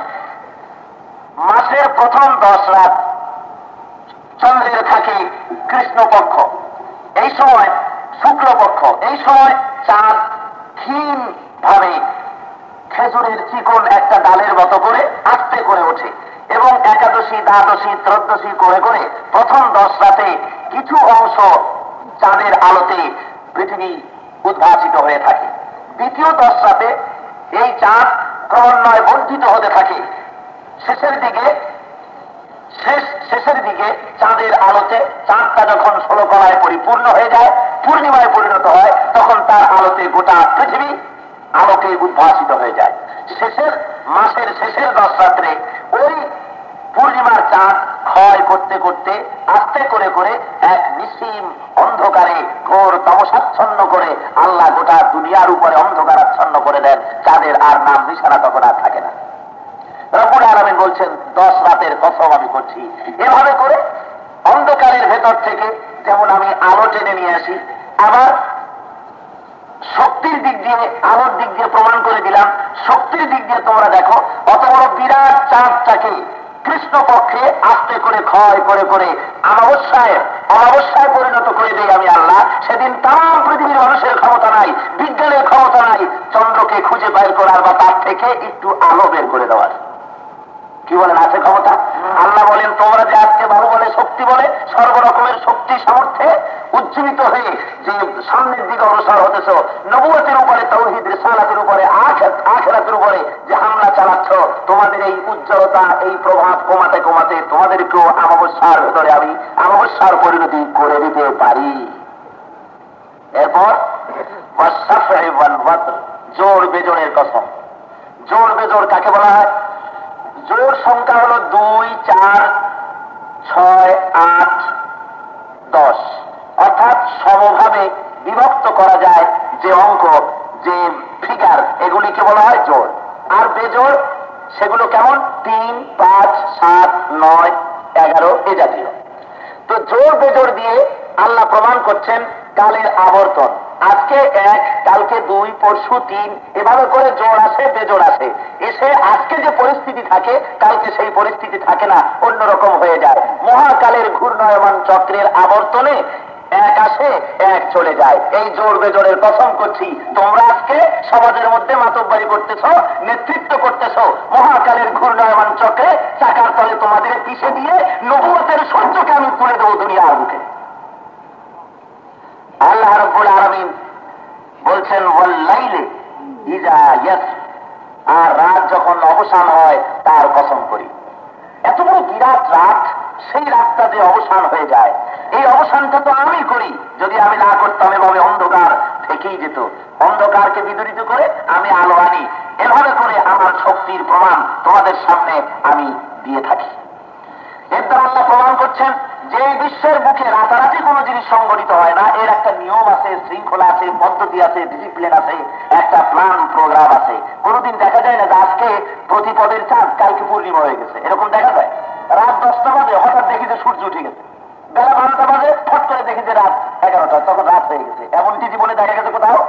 Speaker 1: মাসের প্রথম 10 রাত চন্দ্রের থাকে কৃষ্ণপক্ষ, এই সময় শুক্লপক্ষ, এই সময় চাঁদ ক্ষীণ ভাবে খেজুরের চিকন একটা ডালের মতো করে আস্তে করে ওঠে এবং একাদশী, দ্বাদশী, ত্রয়োদশী করে করে প্রথম 10 রাতে কিছু অংশ চাঁদের আলোতে পৃথিবী উদ্ভাসিত হয়ে থাকে। দ্বিতীয় 10 রাতে এই চাঁদ ক্রমান্বয়ে বর্ধিত হতে থাকে। শেষের দিকে চাঁদের আলোতে চাঁদটা যখন 16 কলায় পরিপূর্ণ হয়ে যায়, পূর্ণিমায় পরিণত হয়, তখন তার আলোতে গোটা পৃথিবী আলোকে উদ্ভাসিত হয়ে যায়। মাসের শেষের 10 রাত্রে ওই পূর্ণিমার চাঁদ ক্ষয় করতে করতে আস্তে করে করে এক নিসীম অন্ধকারে ঘোর তমসাচ্ছন্ন করে আল্লাহ গোটা দুনিয়ার উপরে অন্ধকার আচ্ছন্ন করে দেন। চাঁদের আর নাম নিশানা তখন আর থাকে না। রব্বুল আলামিন বলছেন 10 রাতের কসম আমি করছি। এভাবে করে অন্ধকারের ভেতর থেকে যেমন আমি আলো টেনে নিয়ে আসি, আবার শক্তির দিক দিয়ে আলোর দিক দিয়ে প্রমাণ করে দিলাম। শক্তির দিক দিয়ে তোমরা দেখো, অত বড় বিরাট চাঁদটাকে কৃষ্ণপক্ষে আস্তে করে ক্ষয় করে করে অমাবস্যায় পরিণত করে দেই আমি আল্লাহ। সেদিন তাম পৃথিবীর মানুষের ক্ষমতা নাই, বিজ্ঞানের ক্ষমতা নাই চন্দ্রকে খুঁজে বের করার বা তার থেকে একটু আলো বের করে দেওয়ার। কি বলেন, আছে ক্ষমতা? আল্লাহ বলেন তোমরা যে আজকে বাহু বলে শক্তি বলে সর্বরকমের শক্তি সামর্থ্যে উজ্জীবিত হয়ে যে সামনের দিকে অগ্রসর হতেছ, নবুয়তের উপরে, তাওহীদ রিসালাতের উপরে, আখিরাতের উপরে যে হামলা চালাচ্ছ, তোমাদের এই উজ্জ্বলতা, এই প্রভাব কমাতে কমাতে তোমাদেরকেও অমাবস্যার ভেতরে আমি অমাবস্যার পরিণতি করে দিতে পারি। এরপর জোর বেজোরের কসম। জোর বেজোর কাকে বলা হয়? জোর সংখ্যা হলো 2, 4, 6, 8, 10, অর্থাৎ সমভাবে বিভক্ত করা যায় যে অঙ্ক, যে ফিগার, এগুলিকে বলা হয় জোর। আর বেজোর সেগুলো কেমন? 3, 5, 7, 9, 11 এ জাতীয়। তো জোর বেজোর দিয়ে আল্লাহ প্রমাণ করছেন কালের আবর্তন। আজকে 1, কালকে 2, পরশু 3, এভাবে করে জোর আসে বেজোর আসে, এসে আজকে যে পরিস্থিতি থাকে কালকে সেই পরিস্থিতি থাকে না, অন্যরকম হয়ে যায়। মহাকালের ঘূর্ণায়মান চক্রের আবর্তনে 1 আসে 1 চলে যায়। এই জোর বেজোরের কসম করছি, তোমরা আজকে সমাজের মধ্যে মাতব্বারি করতেছ, নেতৃত্ব করতেছ, মহাকালের ঘূর্ণায়মান চক্রে চাকার তলে তোমাদের পিছে দিয়ে নবুয়তের সূর্যকে আমি তুলে দেবো দুনিয়ার মুখে। আল্লাহ রাব্বুল আলামিন বলছেন ওয়াল্লাইলি ইযা ইয়াস, আর রাত যখন অবসান হয় তার কসম করি। এত বড় বিরাট রাত, সেই রাতটা যে অবসান হয়ে যায়, এই অবসানটা তো আমি করি। যদি আমি না করতাম এভাবে অন্ধকার থেকেই যেত। অন্ধকারকে বিদূরিত করে আমি আলো আনি। এভাবে করে আমার শক্তির প্রমাণ তোমাদের সামনে আমি দিয়ে থাকি। এর দ্বারা আল্লাহ প্রমাণ করছেন যে বিশ্বের বুকে রাতারাতি কোনো জিনিস সংগঠিত হয় না, এর একটা নিয়ম আছে, শৃঙ্খলা আছে, পদ্ধতি আছে, ডিসিপ্লিন আছে, একটা প্ল্যান প্রোগ্রাম আছে। কোনোদিন দেখা যায় না যে আজকে প্রতিপদের চাঁদ কালকে পূর্ণিমা হয়ে গেছে, এরকম দেখা যায়? রাত 10টা বাজে হঠাৎ দেখি যে সূর্য উঠে গেছে, বেলা 12টা বাজে ফট করে দেখি যে রাত 11টা, তখন রাত হয়ে গেছে। এমনটি জীবনে দেখা গেছে কোথাও?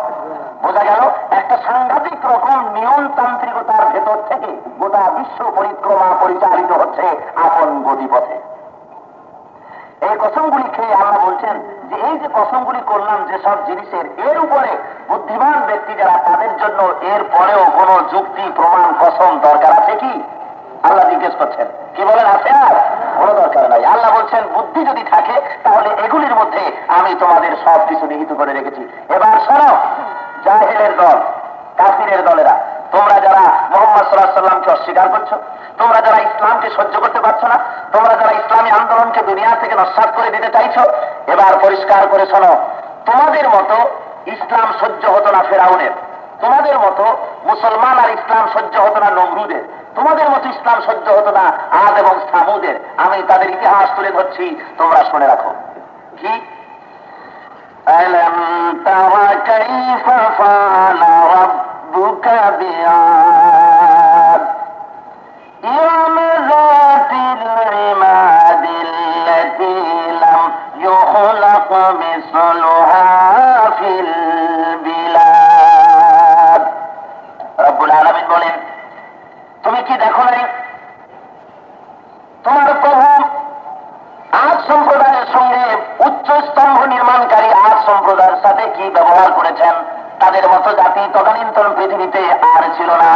Speaker 1: বোঝা গেল একটা সাংঘাতিক রকম নিয়মতান্ত্রিকতার ভেতর থেকে গোটা বিশ্ব পরিক্রমা পরিচালিত হচ্ছে আপন গতিপথে। এই কসমগুলি খেয়ে আল্লাহ বলছেন যে এই যে কসমগুলি করলাম যেসব জিনিসের, এর উপরে বুদ্ধিমান ব্যক্তি যারা, তাদের জন্য এর পরেও কোন যুক্তি, প্রমাণ, কসম দরকার আছে কি? আল্লাহ জিজ্ঞেস করছেন। কি বলেন, আছে? আর কোনো দরকার নাই। আল্লাহ বলছেন বুদ্ধি যদি থাকে তাহলে এগুলির মধ্যে আমি তোমাদের সব কিছু নিহিত করে রেখেছি। এবার শোনো, জাহেলের দল, কাফিরের দলেরা, তোমরা যারা মুহাম্মদ সাল্লাল্লাহু আলাইহি সাল্লামকে অস্বীকার করছো, তোমরা যারা ইসলামকে সহ্য করতে পারছো না, তোমরা যারা ইসলামী আন্দোলনকে দুনিয়া থেকে নস্যাৎ করে দিতে চাইছো, এবার পরিষ্কার করে শোনো, তোমাদের মতো ইসলাম সহ্য হতো না ফেরাউনের, তোমাদের মতো মুসলমান আর ইসলাম সহ্য হতো না নমরুদের, তোমাদের মতো ইসলাম সহ্য হতো না আদ এবং সামুদের। আমি তাদের ইতিহাস তুলে ধরছি, তোমরা শুনে রাখো। কি আলম তারা কাইফা ফাআলা রাব্বুকা বিআদ ইরম যাতিল ইমাদিল্লাতী লাম ইউখলাক মিসলুহা ফিল বিলাদ। রব্বুল আলামিন বলেন, তুমি কি দেখো নাই তোমার প্রভু আদ সম্প্রদায়ের সঙ্গে উচ্চ স্তম্ভ নির্মাণকারী আদ সম্প্রদায়ের সাথে কি ব্যবহার করেছেন? তাদের মতো জাতি তদানীন্তন পৃথিবীতে আর ছিল না,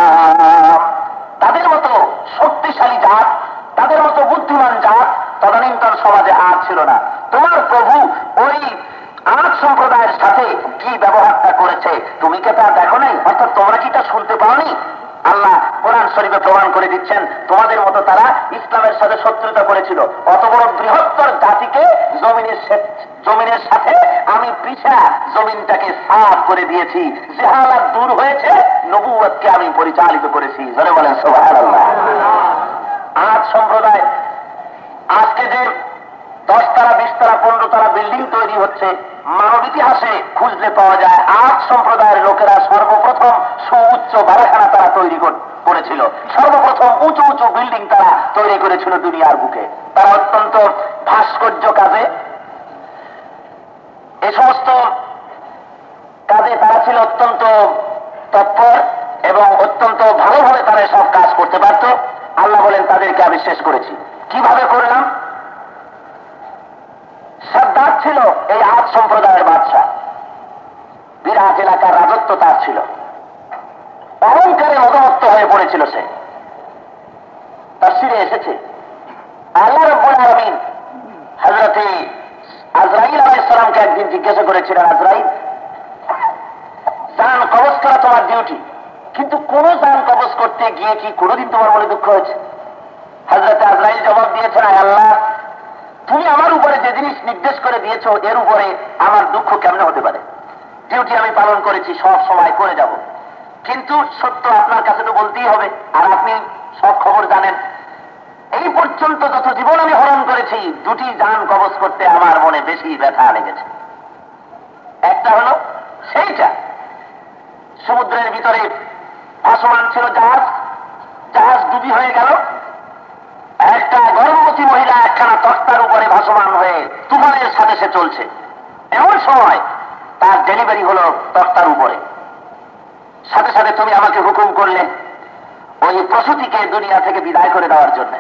Speaker 1: তাদের মতো শক্তিশালী জাত, তাদের মতো বুদ্ধিমান জাত তদানীন্তন সমাজে আর ছিল না। তোমার প্রভু ওই আদ সম্প্রদায়ের সাথে কি ব্যবহারটা করেছে তুমি কি তা দেখো নাই? অর্থাৎ তোমরা কি তা শুনতে পাওনি? আল্লাহ কোরআন শরীফে প্রমাণ করে দিচ্ছেন, তোমাদের মতো তারা ইসলামের সাথে শত্রুতা করেছিল। অত বড় বৃহত্তর জাতিকে জমিনের সাথে আমি পিছা জমিনটাকে সাফ করে দিয়েছি, জাহালাত দূর হয়েছে, নবুয়তকে আমি পরিচালিত করেছি। জোরে বলেন সুবহানাল্লাহ। আদ সম্প্রদায় আজকে যে 10 তলা 20 তলা 15 তলা বিল্ডিং তৈরি হচ্ছে, মানব ইতিহাসে খুঁজলে পাওয়া যায় আদ সম্প্রদায়ের লোকেরা সর্বপ্রথম সুউচ্চ বাড়াখানা তারা তৈরি করেছিল, সর্বপ্রথম উঁচু উঁচু বিল্ডিং তারা তৈরি করেছিল দুনিয়ার বুকে। তারা অত্যন্ত ভাস্কর্য কাজে, এ সমস্ত কাজে তারা ছিল অত্যন্ত তৎপর এবং অত্যন্ত ভালোভাবে তারা সব কাজ করতে পারত। আল্লাহ বলেন তাদেরকে আমি শেষ করেছি। কিভাবে করলাম? সাদ্দাত ছিল এই আদ সম্প্রদায়ের বাদশা, বিরাট এলাকার রাজত্ব তার ছিল, অহংকারে মদমত্ত হয়ে পড়েছিল সে। তাফসীরে এসেছে আল্লাহ রাব্বুল আলামিন হযরতে আজরাইল আলাইহিস সালামকে একদিন জিজ্ঞাসা করেছিলেন, আজরাইল, জান কবজ করা তোমার ডিউটি, কিন্তু কোন জান কবজ করতে গিয়ে কি কোনোদিন তোমার মনে দুঃখ হয়েছে? হযরতে আজরাইল জবাব দিয়েছেন, আল্লাহ, তুমি আমার উপরে যে জিনিস নির্দেশ করে দিয়েছো এর উপরে আমার দুঃখ কেমনে হতে পারে? ডিউটি আমি পালন করেছি, সব সময় করে যাব, কিন্তু সত্য আপনার কাছে তো বলতেই হবে, আর আপনি সব খবর জানেন। এই পর্যন্ত যত জীবন আমি হরণ করেছি, 2টি জান কবজ করতে আমার মনে বেশি ব্যথা লেগেছে। একটা হলো সেইটা সমুদ্রের ভিতরে ভাসমান ছিল জাহাজ, জাহাজ ডুবি হয়ে গেল, একটা গর্ভবতী মহিলা একখানা তক্তার উপরে ভাসমান হয়ে তুফানের সাথে সে চলছে, এমন সময় তার ডেলিভারি হলো তক্তার উপরে। সাথে সাথে তুমি আমাকে হুকুম করলে ওই প্রসূতিকে দুনিয়া থেকে বিদায় করে দেওয়ার জন্য।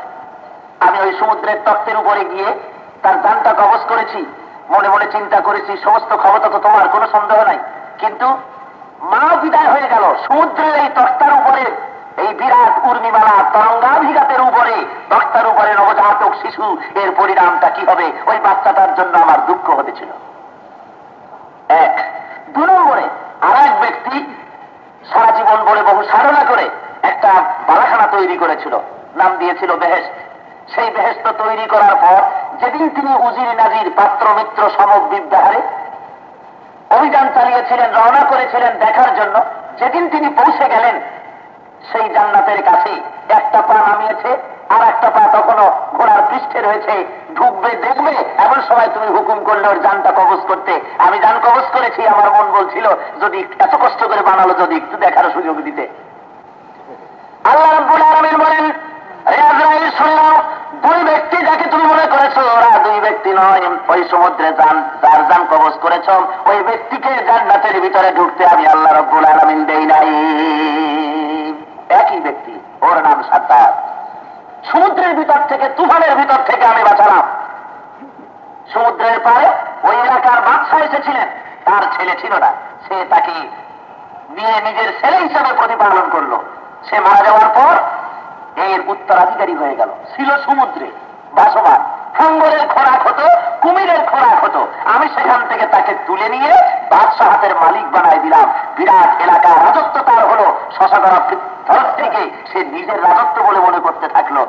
Speaker 1: আমি ওই সমুদ্রের তক্তের উপরে গিয়ে তার জানটা কবজ করেছি, মনে মনে চিন্তা করেছি সমস্ত ক্ষমতা তো তোমার, কোনো সন্দেহ নাই, কিন্তু মা বিদায় হয়ে গেল, সমুদ্রের এই তক্তার উপরে এই বিরাট উর্মিমালা তরঙ্গাভিঘাতের উপরে তক্তার উপরে নবজাতক শিশু, এর পরিণামটা কি হবে? ওই বাচ্চাটার জন্য আমার দুঃখ হতেছিল। 1 2 নম্বরে আর এক ব্যক্তি সারা জীবন বলে বহু সাধনা করে একটা বালাখানা তৈরি করেছিল, নাম দিয়েছিল বেহেশত। সেই বেহেশত তৈরি করার পর যেদিন তিনি উজির নাজির পাত্র মিত্র সমবিব্যাহারে অভিযান চালিয়েছিলেন, রওনা করেছিলেন দেখার জন্য, যেদিন তিনি পৌঁছে গেলেন সেই জান্নাতের কাছে, একটা পা নামিয়েছে আর একটা পা তখনও ঘোড়ার পৃষ্ঠে রয়েছে, ঢুকবে দেখবে, এমন সময় তুমি হুকুম করলে ওর জানটা কবজ করতে। আমি জান কবজ করেছি, আমার মন বলছিল যদি এত কষ্ট করে বানালো যদি একটু দেখার সুযোগ দিতে। আল্লাহ রাব্বুল আলামিন বলেন, হে আজরাইল শুনলাম, 2 ব্যক্তি যাকে তুমি মনে করেছো ওরা 2 ব্যক্তি নয়, ওই সমুদ্রে যার জান কবজ করেছ ওই ব্যক্তিকে জান্নাতের ভিতরে ঢুকতে আমি আল্লাহ রাব্বুল আলামিন দেই নাই। একই ব্যক্তি, ওর নাম সাদ্দাত। সমুদ্রের ভিতর থেকে, তুফানের ভিতর থেকে আমি বাঁচালাম। সমুদ্রের পারে ওই এলাকার বাদশা এসেছিলেন, তার ছেলে ছিল না, সে তাকে নিয়ে নিজের ছেলে হিসাবে প্রতিপালন করলো। সে মারা যাওয়ার পর এর উত্তরাধিকারী হয়ে গেল, ছিল সমুদ্রে ভাসমান। হাঙ্গরের খোরাক হতো কুমিরের খোরাক হতো। আমি সেখান থেকে তাকে তুলে নিয়ে বাদশাহের মালিক বানাই দিলাম। বিরাট এলাকা, রাজত্ব তার হলো। শশাগড়া ধরত্রীকে সে নিজের রাজত্ব বলে মনে করতে থাকলো।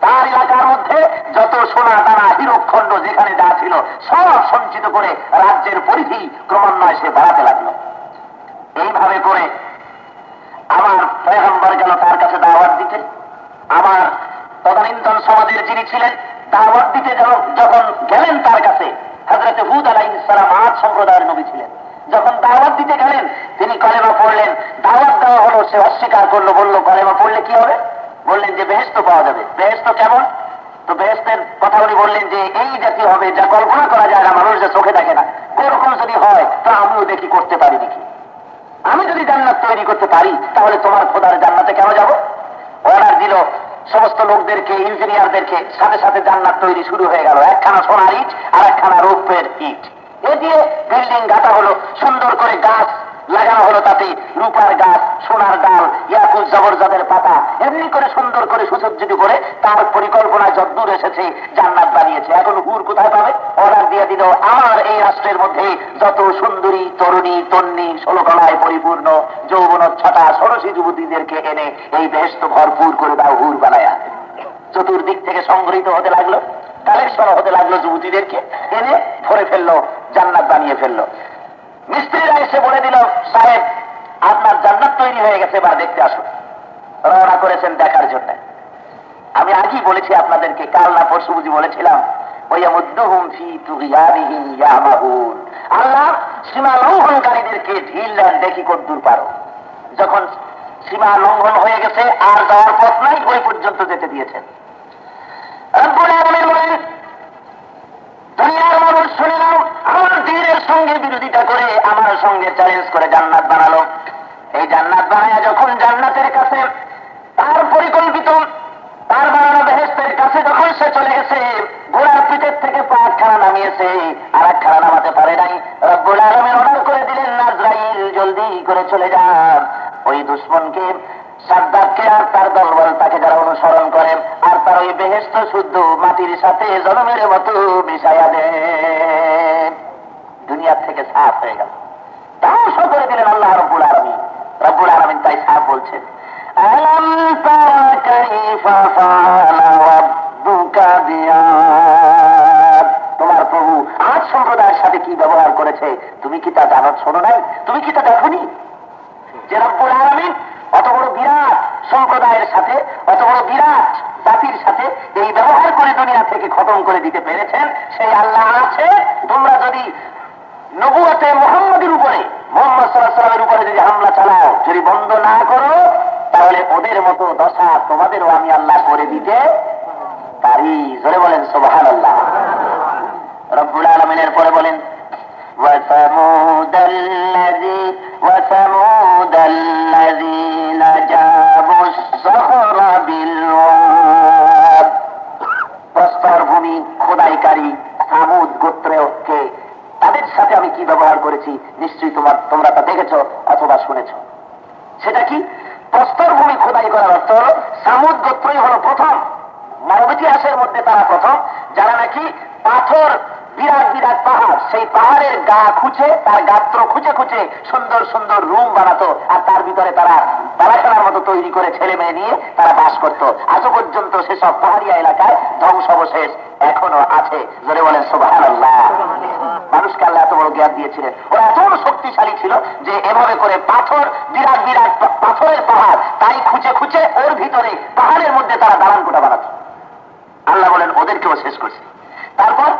Speaker 1: তার এলাকার মধ্যে যত সোনা দানা হীরকখণ্ড যেখানে যা ছিল সব সঞ্চিত করে রাজ্যের পরিধি ক্রমান্বয়ে সে বাড়াতে লাগলো। এইভাবে করে আমার পয়গম্বর গেল তার কাছে দাওয়াত দিতে। আমার তদানীন্তন সমাজের যিনি ছিলেন দাওয়াত দিতে যখন গেলেন তার কাছে, হযরত হুদ আলাইহিস সালাম আদ সম্প্রদায়ের নবী ছিলেন। যখন দাওয়াত দিতে গেলেন তিনি কলেমা পড়লেন। দাওয়াত দেওয়া হলো, সে অস্বীকার করলো, বলল কলেমা পড়লে কি হবে? বললেন যে বেহেশত পাওয়া যাবে। বেহেশত কেমন? তো বেহেশতের কথা উনি বললেন যে এই জাতীয় হবে যা কল্পনা করা যায় না, মানুষ যা চোখে দেখে না, এরকম যদি হয় তা আমিও দেখি করতে পারি দেখি। আমি যদি জান্নাত তৈরি করতে পারি তাহলে তোমার খোদার জান্নাতে কেন যাব? অর্ডার দিল সমস্ত লোকদেরকে, ইঞ্জিনিয়ারদেরকে, সাথে সাথে জান্নাত তৈরি শুরু হয়ে গেল। একখানা সোনার ইট আর একখানা রৌপ্যের ইট, এ দিয়ে বিল্ডিং গাঁথা হলো। সুন্দর করে গাছ লাগানো হলো, তাতে রূপার গাছ, সোনার ডাল, ইয়াকুত জবরজদের পাতা, এমনি করে সুন্দর করে সুসজ্জিত করে তার পরিকল্পনায় যদ্দূর এসেছে জান্নাত বানিয়েছে। এখন হুর কোথায় পাবে? অর্ডার দিয়ে দিল আমার এই রাষ্ট্রের মধ্যে যত সুন্দরী তরুণী তন্নি ষোলকলায় পরিপূর্ণ যৌবনোচ্ছটা ষোড়শী যুবতীদেরকে এনে এই বেহেশত ভরপুর করে দাও, হুর বানায়া। চতুর্দিক থেকে সংগৃহীত হতে লাগলো, কালেকশন হতে লাগলো, যুবতীদেরকে এনে ভরে ফেললো, জান্নাত বানিয়ে ফেললো। মিস্ত্রিরা এসে বলে দিল সাহেব আপনার জান্নাত তৈরি হয়ে গেছে, বা দেখতে আসুন। রওনা করেছেন দেখার জন্য। আমি আগেই বলেছি আপনাদেরকে, কাল না পরশু বুঝি বলেছিলাম, আল্লাহ সীমা লঙ্ঘনকারীদেরকে ঢিল দেন, দেখি কতদূর পারো। যখন সীমা লঙ্ঘন হয়ে গেছে আর যাওয়ার পথ নাই, ওই পর্যন্ত যেতে দিয়েছেন। দুনিয়ার মানুষ শুনে নাও, আমার দ্বীনের সঙ্গে বিরোধিতা করে আমার সঙ্গে চ্যালেঞ্জ করে জান্নাত বানালো। এই জান্নাত বানায়া যখন জান্নাতের কাছে তার পরিকল্পিত তার বানানো বেহেশতের কাছে যখন সে চলে গেছে, ঘোড়ার পিঠের থেকে পা একখানা নামিয়েছে, আর একখানা নামাতে পারে নাই। রব্বুল আলামিন অর্ডার করে দিলেন আজরাইল জলদি করে চলে যান, ওই দুশমনকে সাদ্দাতকে আর তার দলবল তাকে যারা অনুসরণ করেন আর তার ওই বেহেশত শুদ্ধ মাটির সাথে জনমের মতো মিশাইয়া দেন। দুনিয়ার থেকে সাফ হয়ে গেল, ধ্বংস করে দিলেন আল্লাহ রব্বুল আলামিন। রব্বুল আলামিন তাই সাফ বলছেন, আলাম তারা কাইফা ফাআলা রাব্বুকা বিআদ। তোমার প্রভু আজ সম্প্রদায়ের সাথে কি ব্যবহার করেছে তুমি কি তা জানো? শোনো নাই? তুমি কি তা দেখোনি? যে রব্বুল আলামিন অত বড় বিরাট সম্প্রদায়ের সাথে, অত বড় বিরাট জাতির সাথে এই ব্যবহার করে দুনিয়া থেকে খতম করে দিতে পেরেছেন, সেই আল্লাহ আছে। তোমরা যদি নবুয়তে মুহাম্মদের উপরে, মুহাম্মদ সাল্লাল্লাহু আলাইহি ওয়াসাল্লামের উপরে যদি হামলা চালাও, যদি বন্ধ না করো, তাহলে ওদের মতো দশা তোমাদেরও আমি আল্লাহ করে দিতে পারি। জোরে বলেন সুবহানাল্লাহ। রব্বুল আলামিনের পরে বলেন وثمود الذين جابوا الصخر بالواد। প্রস্তর ভূমি খোদাইকারী সামুদ গোত্রকে তাদের সাথে আমি কি ব্যবহার করেছি নিশ্চয়ই তোমরা তা দেখেছ অথবা শুনেছ। সেটা কি? প্রস্তর ভূমি খোদাই করার অর্থ হল সামুদ গোত্রই হল প্রথম, মানব ইতিহাসের মধ্যে তারা প্রথম যারা নাকি পাথর, বিরাট বিরাট পাহাড়, সেই পাহাড়ের গা খুঁজে, তার গাত্র খুঁজে খুঁজে সুন্দর সুন্দর রুম বানাতো, আর তার ভিতরে তারা বালাখানার মতো তৈরি করে ছেলে মেয়ে নিয়ে তারা বাস করত। আজও পর্যন্ত সেসব পাহাড়িয়া এলাকায় ধ্বংসাবশেষ এখনো আছে। জোরে বলেন সুবহানাল্লাহ। মানুষকে আল্লাহ এত বড় জ্ঞান দিয়েছিলেন, ওরা এত বড় শক্তিশালী ছিল যে এভাবে করে পাথর, বিরাট বিরাট পাথরের পাহাড়, তাই খুঁজে খুঁজে ওর ভিতরে পাহাড়ের মধ্যে তারা দালান কোঠা বানাতো। আল্লাহ বলেন ওদেরকেও শেষ করছে। তারপর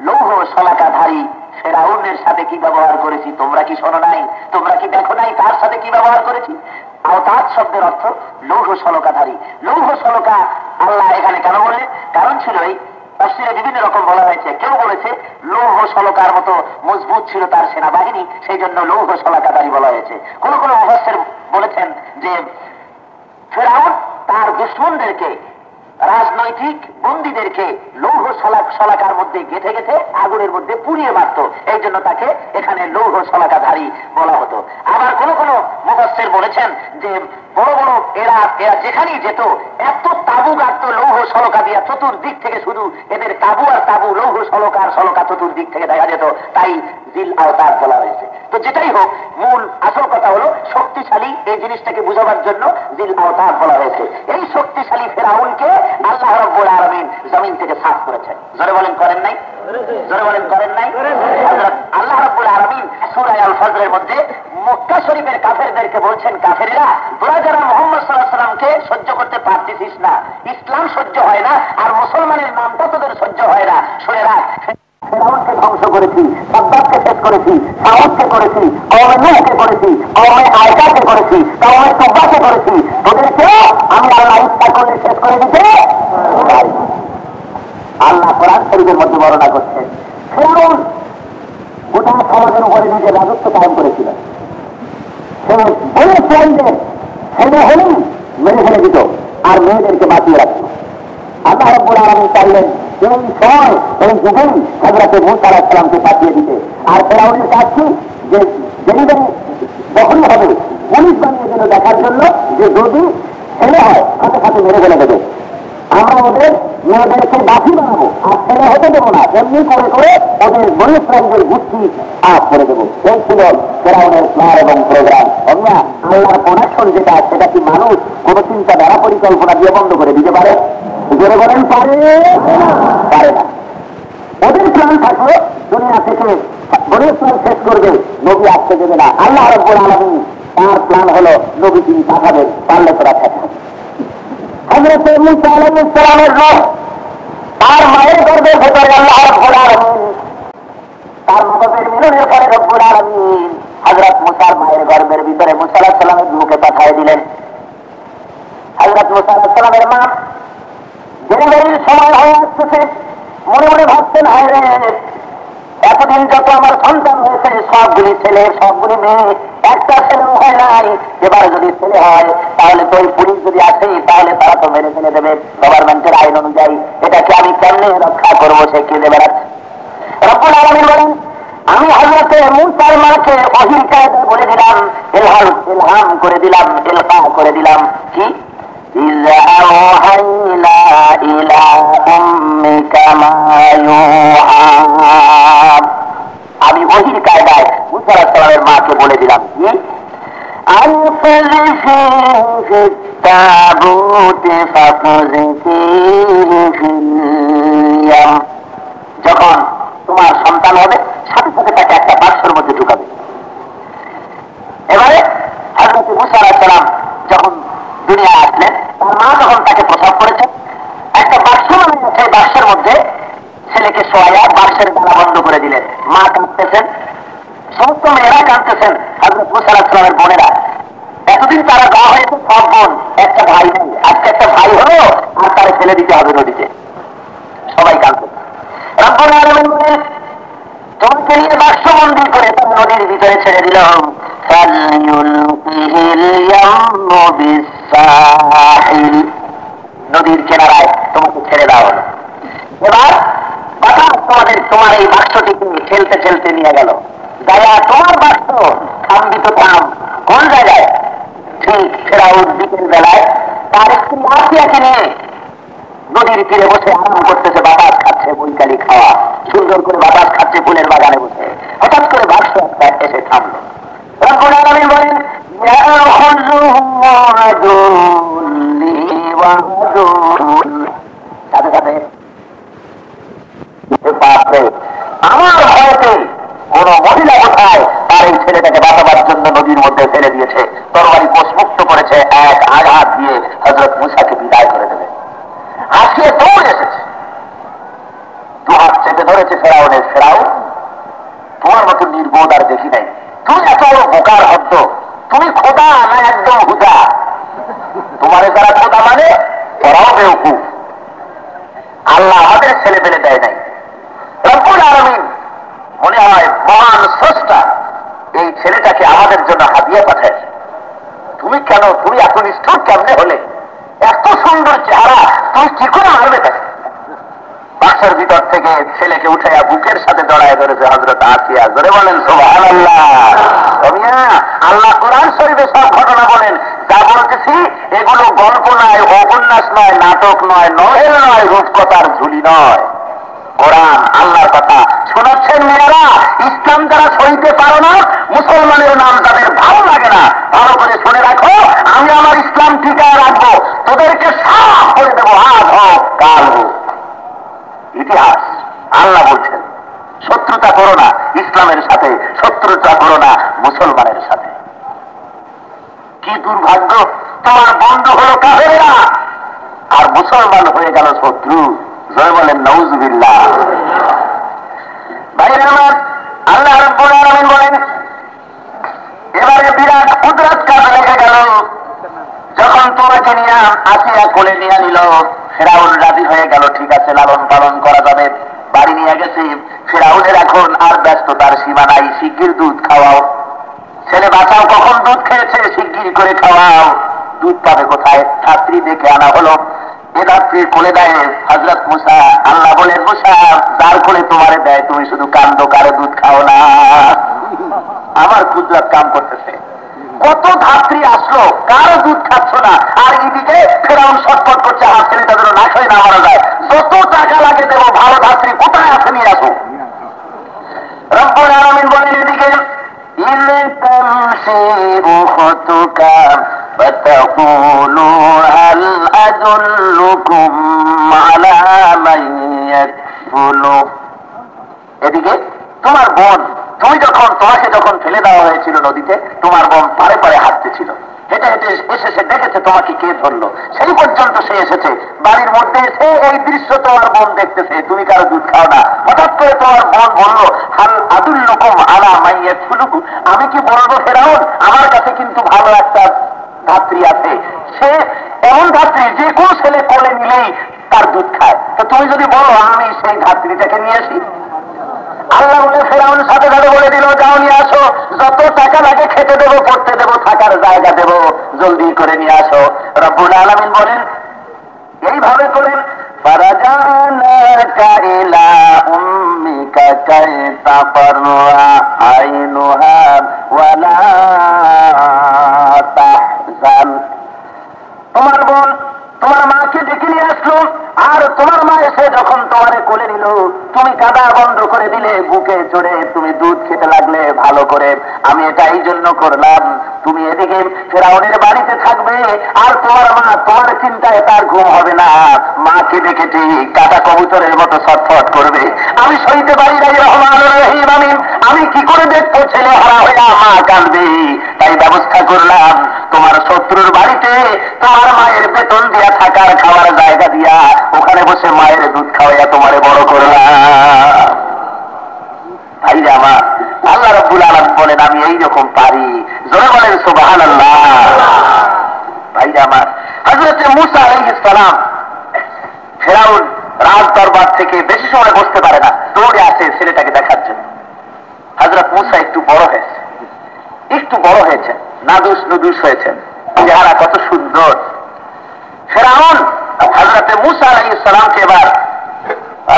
Speaker 1: লৌহ শলাকাধারী ফেরাউনের সাথে কি ব্যবহার করেছি তোমরা কি শোনো নাই? তোমরা কি দেখো নাই তার সাথে কি ব্যবহার করেছি? আওতাদ শব্দের অর্থ লৌহ শলকাধারী। লৌহ শলকা আল্লাহ এখানে কেন বললেন? কারণ ছিল এই তাফসীরে বিভিন্ন রকম বলা হয়েছে। কেউ বলেছে লৌহ শলকার মতো মজবুত ছিল তার সেনাবাহিনী, সেই জন্য লৌহ শলাকাধারী বলা হয়েছে। কোন কোন মুফাসসির বলেছেন যে ফেরাউন তার দুশমনদেরকে
Speaker 2: রাজনৈতিক বন্দীদেরকে লৌহ শলাকার মধ্যে গেঁথে গেঁথে আগুনের মধ্যে পুড়িয়ে মারত। এই জন্য তাকে এখানে লৌহ শলাকাধারী বলা হতো। আবার কোন কোন মুফাসসির বলেছেন যে বড় বড় এরা যেখানেই যেত এত তাবু গাড়ত লৌহ শলাকা দিয়া, চতুর্দিক থেকে শুধু এদের তাবু আর তাবু, লৌহ শলাকা চতুর্দিক থেকে দেখা যেত, তাই জিল আওতার বলা হয়েছে। তো যেটাই হোক, মূল আসল কথা হলো শক্তিশালী এই জিনিসটাকে বোঝাবার জন্য জিল আওতার বলা হয়েছে। এই শক্তিশালী ফেরাউনকে আল্লাহ রাব্বুল আলামিন জমিন থেকে সাফ করেছেন। জোরে বলেন করেন নাই? জোরে বলেন করেন নাই? আল্লাহ রাব্বুল আলামিন সূরা আল ফজরের মধ্যে মক্কা শরীফের কাফেরদেরকে বলছেন, কাফেরেরা তোরা যারা মুহাম্মদ সাল্লাল্লাহু আলাইহি ওয়াসাল্লামকে সহ্য করতে পারতেছিস না, ইসলাম সহ্য হয় না, আর মুসলমানের নামটা তোদের সহ্য হয় না, শুনে রাখ, ফেরাউনকে ধ্বংস করেছি, সাদ্দাতকে শেষ করেছি, সাউদকে করেছি, কওমে নূহকে করেছি, কওমে আয়সাকে করেছি, কওমে তুব্বাকে করেছি, তোদেরকেও আমি আল্লাহ ইচ্ছা করলে শেষ করে দিতে পারি। আল্লাহ কোরআন শরীফের মধ্যে বর্ণনা করছেন, ফেরাউন গোটা সমাজের উপরে নিজের রাজত্ব কায়েম করেছিল। সে বলে ছেলেদের ছেলে হলেই মেরে ফেলে দিত আর মেয়েদেরকে বাঁচিয়ে রাখত। আল্লাহ রাব্বুল আলামিন চাইলেন এই সময় এই যুগেই হযরত মূসা আলাইহিস সালামকে পাঠিয়ে দিতে। আর ফেরাউনের কাজ কি, যে ডেলিভারি যখনই হবে পুলিশ বানিয়ে দিল দেখার জন্য যে যদি ছেলে হয় সাথে সাথে মেরে ফেলে দেবে। আমরা ওদের মেয়েদেরকে বাঁচি বানাবো আর ছেলে হতে দেবো না, এমনি করে করে ওদের বনি ইসরাঈলের গোষ্ঠী আপ করে দেবো। এই ছিল ফেরাউনের প্ল্যান এবং প্রোগ্রাম। অন্য আল্লাহর প্রোডাকশন যেটা, সেটা কি মানুষ কোন চিন্তাধারা পরিকল্পনা দিয়ে বন্ধ করে দিতে পারে? জোরে বলেন পারে? পারে না। ওদের প্ল্যান থাকলে দুনিয়া থেকে বনি ইসরাঈল শেষ করবে, নবী আসতে দেবে না। আল্লাহ রাব্বুল আলামিন তার প্ল্যান হলো নবী তিনি পাঠাবেন, পারলে তোরা ঠেকাবে। হযরত মূসা আলাইহিস সালামের রূহ তার মায়ের গর্ভের ভেতরে আল্লাহ রাব্বুল আলামিন, তার মগজের মিলনের পরে রব্বুল আলামিন হযরত মূসার মায়ের গর্ভের ভিতরে মূসা আলাইহিস সালামের রূহকে পাঠিয়ে দিলেন। হযরত মূসা আলাইহিস সালামের মা ডেলিভারির সময় হয়ে আসতেছে, মনে মনে ভাবছেন, হায় রে, এতদিন যত আমার সন্তান হয়েছে সবগুলি ছেলে সবগুলি মেয়ে, একটা ছেলেও হয় নাই। এবার যদি ছেলে হয় তাহলে তো ওই পুলিশ যদি আসে তাহলে তারা তো মেরে ফেলে দেবে গভর্নমেন্টের আইন অনুযায়ী। এটাকে আমি কেমনে রক্ষা করবো? সে কি দেবে? রব্বুল আলামিন বলেন, আমি হযরত মূসার মাকে ওহীর কায়দায় বলে দিলাম, ইলহাম করে দিলাম, ইলকা করে দিলাম কি, ইযা আওহাইনা ইলা উম্মিকা মা ইউহা। আমি ওহীর কায়দায় মূসা আলাইহিস সালামের মাকে বলে দিলাম কি, আনফিহি তাবুতে ফাকুযিহি ফিল ইয়াম। যখন তোমার সন্তান হবে সাথে সাথে তাকে একটা বাক্সের মধ্যে ঢুকাবে। এবারে হযরত মূসা আলাইহিস সালাম যখন দুনিয়ায় আসলেন, তার মা যখন তাকে প্রসব করেছে, একটা বাক্স বানিয়ে সেই বাক্সের মধ্যে ছেলেকে শোয়াইয়া বাক্সের ডালা বন্ধ করে দিলেন। মা কাঁদতেছেন, সমস্ত মেয়েরা কাঁদতেছেন, হযরত মূসা আলাইহিস সালামের বোনেরা। এতদিন তারা গা হয়েছে সব বোন, একটা ভাই নেই। আজকে একটা ভাই হলো আর তারা ফেলে দিতে হবে নদীতে, সবাই কাঁদতেছে। রব্বুল আলামিন বলেন, তোমাকে নিয়ে বাক্সবন্দি করে তার নদীর ভিতরে ছেড়ে দিলাম। নদীর কিনারায় তোমাকে ছেড়ে দেওয়া হলো। এবার বাতাস তোমার এই বাক্সটিকে ঠেলতে ঠেলতে নিয়ে গেল। গায়া তোমার বাক্স, থামবি তো থাম, কোন জায়গায়? ঠিক ফেরাউন বিকেল বেলায় তার স্ত্রী আসিয়াকে নিয়ে নদীর তীরে বসে আরাম করতেছে, বাতাস খাচ্ছে, বৈকালি খাওয়া, সুন্দর করে বাতাস খাচ্ছে ফুলের বাগানে বসে। হঠাৎ করে বাক্স একটা এসে থামলো। রব্বুল আলামিন বলেন, সাথে সাথে আমার ভয়তে কোন মহিলা কোথায় তার এই ছেলেটাকে বাঁচাবার জন্য নদীর মধ্যে ফেলে দিয়েছে, তরবারি কোষমুক্ত করেছে, এক আঘাত দিয়ে হযরত মূসাকে বিদায় করে দেবে। আসিয়ে দৌড়ে এসেছে, দু হাত চেপে ধরেছে ফেরাউনের। ফেরাউন, তোমার মতো নির্বোধ আর দেখি নাই, তুমি এত বড় বোকার হদ্দ, তুমি খোদা না একদম হুদা। তোমারে যারা খোদা মানে ওরাও বেউকুফ। আল্লাহ আমাদের ছেলে পেলে দেয় নাই। রব্বুল আলামিন মনে হয় মহান স্রষ্টা এই ছেলেটাকে আমাদের জন্য হাদিয়া পাঠায়। তুমি কেন, তুমি এত নিষ্ঠুর কেমনে হলে? এত সুন্দর চেহারা, তুমি কি
Speaker 1: আসিয়া। জোরে বলেন সুবহানাল্লাহ। আল্লাহ কোরআন শরীফে সব ঘটনা বলেন। যা বলতেছি এগুলো গল্প নয়, উপন্যাস নয়, নাটক নয়, নভেল নয়, রূপকথার ঝুলি নয়, কোরআন আল্লাহর কথা। শোনাচ্ছেন মেয়েরা, ইসলাম যারা সইতে পারো না, মুসলমানের নাম যাদের ভালো লাগে না, ভালো করে শুনে রাখো, আমি আমার ইসলাম ঠিকায় রাখবো, তোদেরকে সাফ করে দেবো, আজ হোক কাল হোক। ইতিহাস আল্লাহ বলছেন, শত্রুতা করো না ইসলামের সাথে, শত্রুতা করো না মুসলমানের সাথে। কি দুর্ভাগ্য, তোমার বন্ধু হলো কাফেররা আর মুসলমান হয়ে গেল শত্রু। জয় বলেন নাউজুবিল্লাহ। ভাইরা আমার, আল্লাহ রাব্বুল আলামিন বলেন, এবারে বিরাট কুদরত কাজে লেগে গেল। যখন তোমাকে নিয়ে আসিয়া কোলে নিয়ে নিল, ফেরাউন রাজি হয়ে গেল, ঠিক আছে লালন পালন করা যাবে। বাড়ি নিয়ে গেছে, ফেরাউনের এখন আর ব্যস্ততার সীমা নাই, শিগগির দুধ খাওয়াও, ছেলে বাঁচাও, কখন দুধ খেয়েছে শিগগির করে খাওয়াও। দুধ পাবে কোথায়? ছাত্রী দেখে আনা হলো, এ রাত্রি কোলে দেয় হযরত মুসা। আল্লাহ বলেন, মুসা যার কোলে তোমারে দেয় তুমি শুধু কান্দো, কারো দুধ খাও না। আমার কুদরত কাম করতেছে। কত ধাত্রী আসলো, কারো দুধ খাচ্ছ না, আর এদিকে ফেরাউন শটপট করছে, আর ছেলেটা যেন না খেয়ে না মারা যায়। যত টাকা লাগে দেবো, ভালো ধাত্রী কোথায় আছে নিয়ে আসো। রব্বুল আলামিন বলেন, এদিকে এদিকে তোমার বোন, তোমাকে যখন ফেলে দেওয়া হয়েছিল নদীতে, তোমার বোন পারে পারে হাঁটতেছিল, হেঁটে হেঁটে এসে দেখেছে তোমাকে কে ধরলো, সেই পর্যন্ত সে এসেছে। বাড়ির মধ্যে এসে এই দৃশ্য তোমার বোন দেখতেছে, তুমি কারো দুধ খাও না। হঠাৎ করে তোমার বোন বলল, হাল আদুল্লুকুম আলা মাইয়াকুলুকুম, আমি কি বলবো ফেরাউন, আমার কাছে কিন্তু ভালো একটা ধাত্রী আছে, সে এমন ধাত্রী যে কোন ছেলে কোলে নিলেই তার দুধ খায়, তো তুমি যদি বলো আমি সেই ধাত্রীটাকে নিয়ে আসি। আল্লাহ বলে ফেরাউন সাথে সাথে বলে দিল, যাও নিয়ে আসো, যত টাকা লাগে খেতে দেবো, পড়তে দেবো, থাকার জায়গা দেবো, জলদি করে নিয়ে আসো। রব্বুল আলামিন বলেন, এইভাবে করেন ফারাজানাকা ইলা উম্মিকা কাই তাফররা আইনুহা ওয়ালা তাহজান। তোমার বোন তোমার মাকে ডেকে নিয়ে আসলো, আর তোমার মা এসে যখন তোমারে কোলে নিল, তুমি কাঁদা বন্ধ করে দিলে, বুকে চড়ে তুমি দুধ খেতে লাগলে ভালো করে। আমি এটা এই জন্য করলাম, তুমি এদিকে ফেরাউনের বাড়িতে থাকবে, আর তোমার মা তোমার চিন্তায় তার ঘুম হবে না, মাকে দেখে ঠিক কাটা কবুতরের মতো ছটফট করবে। আমি সইতে পারি না, রহমানুর রহিম আমি কি করে দেখবো ছেলে হারা হয়ে মা কাঁদবে। তাই ব্যবস্থা করলাম, তোমার শত্রুর বাড়িতে তোমার মায়ের বেতন দিয়া, থাকার খাওয়ার জায়গা দিয়া, ওখানে বসে মায়ের দুধ খাওয়াইয়া তোমারে বড় করলাম। ভাইরা আমার, আল্লাহ রাব্বুল আলামিন বলেন, আমি এইরকম পারি। জোরে বলেন সুবহানাল্লাহ। ভাইরা আমার, হযরত মুসা আলাইহিস সালাম, ফেরাউন রাজ দরবার থেকে বেশি সময় বসতে পারে না, দৌড়ে আসে ছেলেটাকে দেখার জন্য। হযরত মুসা একটু বড় হয়েছে, নাদুস নুদুস হয়েছেন, চেহারা কত সুন্দর। ফেরাউন হযরত মুসা আলাইহিস সালামকে এবার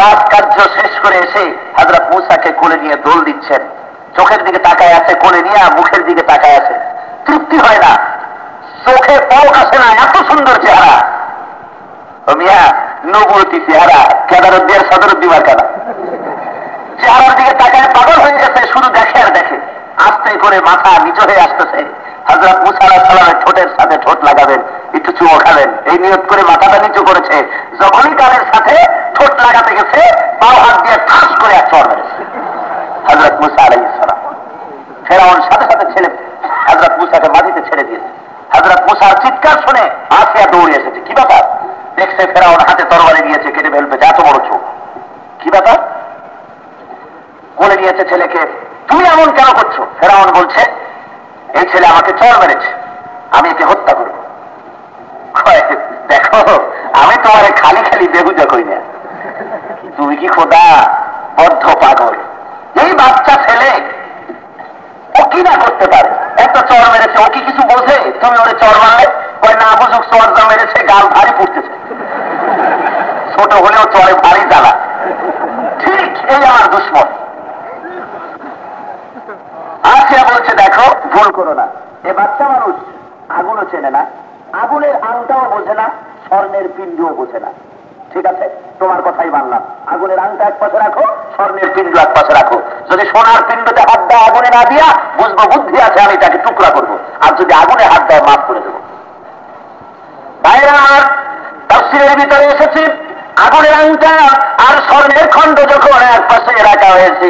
Speaker 1: রাজকার্য শেষ করে এসে হযরত মুসাকে কোলে নিয়ে দোল দিচ্ছেন, চোখের দিকে তাকায় আছে, কোলে নিয়ে মুখের দিকে তাকায় আছে, তৃপ্তি হয় না, চোখে পলক আসে না, এত সুন্দর চেহারা। ও মিয়া, নবুয়তি চেহারা, কেদারুদ্দিন সদরুদ্দিমার কাদা চেহারার দিকে তাকায় পাগল হয়ে গেছে, শুধু দেখে আর দেখে। আস্তে করে মাথা নিচু হয়ে আসতেছে, হযরত মুসা আলাইহিস সালামের ঠোঁটের সাথে ঠোঁট লাগাবেন, একটু চুমো খাবেন, এই নিয়ত করে মাথাটা নিচু করেছে। যখনই কানের সাথে ঠোঁট লাগাতে গেছে, পাও হাত দিয়ে ঠাস করে এক চড় মেরেছে হযরত মুসা আলাইহিস সালাম। ফেরাউন সাথে সাথে ছেলে হযরত মুসাকে মাটিতে ছেড়ে দিয়েছে। হযরত মুসার চিৎকার শুনে আসিয়া দৌড়ে এসেছে, কি ব্যাপার? দেখছে ফেরাউন হাতে তরবারি নিয়েছে, কেটে ফেলবে, এত বড় চোখ, কি ব্যাপার? কোলে নিয়েছে ছেলেকে, তুমি এমন কেন করছো? ফেরাউন বলছে, এই ছেলে আমাকে চড় মেরেছে, আমি একে হত্যা করব। দেখো, আমি তোমার খালি খালি বেহুদা কই না, তুমি কি খোদা বদ্ধ পাগল? এই বাচ্চা ছেলে ও কি না করতে পারে, এত চড় মেরেছে, ও কি কিছু বোঝে? তুমি ওরে চড় মারলে, ওই না বুঝুক চড় যা মেরেছে, গাল ভারী পড়তেছে, ছোট হলেও চড়ে ভারী জ্বালা। ঠিক এই আমার দুশ্মন।
Speaker 2: দেখো, ভুল করো না। এ বাচ্চা মানুষ আগুনও চেনে না, আগুনের আংটাও বোঝে না, স্বর্ণের পিণ্ডও বোঝে না। ঠিক আছে, তোমার কথাই মানলাম। আগুনের আংটা এক পাশে রাখো, স্বর্ণের পিণ্ড এক পাশে রাখো। যদি সোনার পিণ্ডতে হাত দেয় আগুনে না দিয়া, বুঝবো বুদ্ধি আছে, আমি তাকে টুকরা করবো। আর যদি আগুনে হাত দেয়, মাফ করে দেবো। ভাইরা আমার, তাফসীরের ভিতরে এসেছি, আগুনের আংটা আর স্বর্ণের খণ্ড যখন এক পাশে রাখা হয়েছে,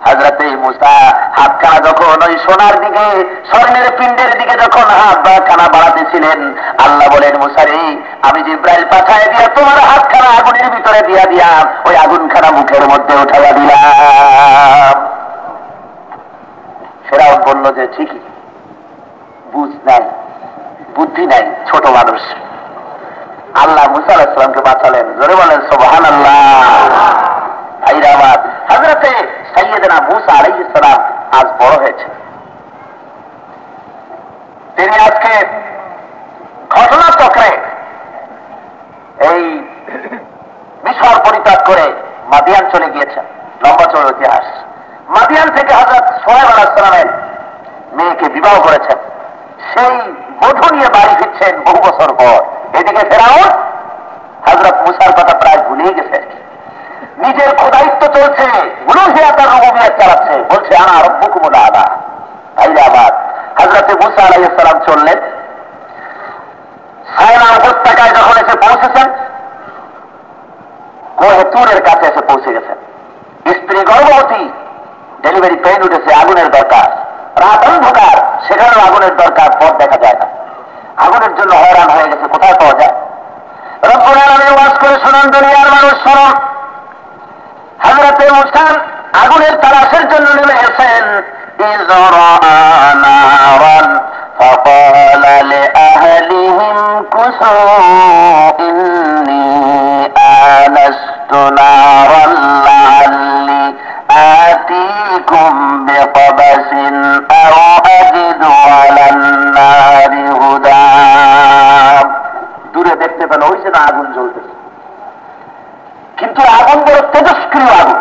Speaker 2: হযরতে মূসা হাতখানা যখন ওই সোনার দিকে, স্বর্ণের পিণ্ডের দিকে যখন হাতখানা বাড়াতেছিলেন, আল্লাহ বলেন, মূসা রে, আমি জিবরাইল পাঠায় দিয়া তোমার হাতখানা আগুনের ভিতরে দিয়া ওই আগুনখানা মুখের মধ্যে উঠাইয়া দিলাম। ফেরাউন বলল যে ঠিকই, বুঝ নাই, বুদ্ধি নাই, ছোট মানুষ। আল্লাহ মূসা আলাইহিস সালামকে বাঁচালেন। জোরে বলেন সুবহানাল্লাহ। ভাইরা আমার, হযরতে সাইয়েদনা মূসা আলাইহিস সালাম আজ বড় হয়েছে। তিনি আজকে ঘটনা চক্রে এই মিশর পরিত্যাগ করে মাদিয়ান চলে গিয়েছেন। লম্বা চড় ইতিহাস। মাদিয়ান থেকে হযরত সোহেব আলাইহিস সালামের মেয়েকে বিবাহ করেছেন। সেই বধূ নিয়ে বাড়ি ফিরছেন বহু বছর পর। এদিকে ফেরাউন হযরত মূসার কথা প্রায় ভুলেই গেছে। নিজের খোদায়িত্ব চলছে, উলুহিয়াত আর রুবুবিয়্যাত চালাচ্ছে, বলছে আনা রাব্বুকুমুল আ'লা। ভাইরা আমার, হযরত মূসা আলাইহিস সালাম চললেন। সায়না উপত্যকায় যখন এসে পৌঁছেছেন, কোহে তুরের কাছে এসে পৌঁছে গেছেন। স্ত্রী গর্ভবতী, ডেলিভারি পেইন উঠেছে, আগুনের দরকার। রাত অন্ধকার, সেখানেও আগুনের দরকার, পথ দেখা যায় না। আগুনের জন্য হয়রান হয়ে গেছে, কোথায় পাওয়া যায়? রব্বুল আলামিন ওয়াজ করে শোনান, দুনিয়ার মানুষ শোনো। হযরতে মূসা আগুনের তালাশের জন্য নেমে গেছেন। إذ رأى نارا فقال لأهلهم كثوا إني آنست نارا لعلي آتيكم بقبس أو أجد على النار هدى। দূরে দেখতে পেল ওই যেন আগুন জ্বলতেছে, কিন্তু আগুন বড় তেজস্ক্রিয় আগুন।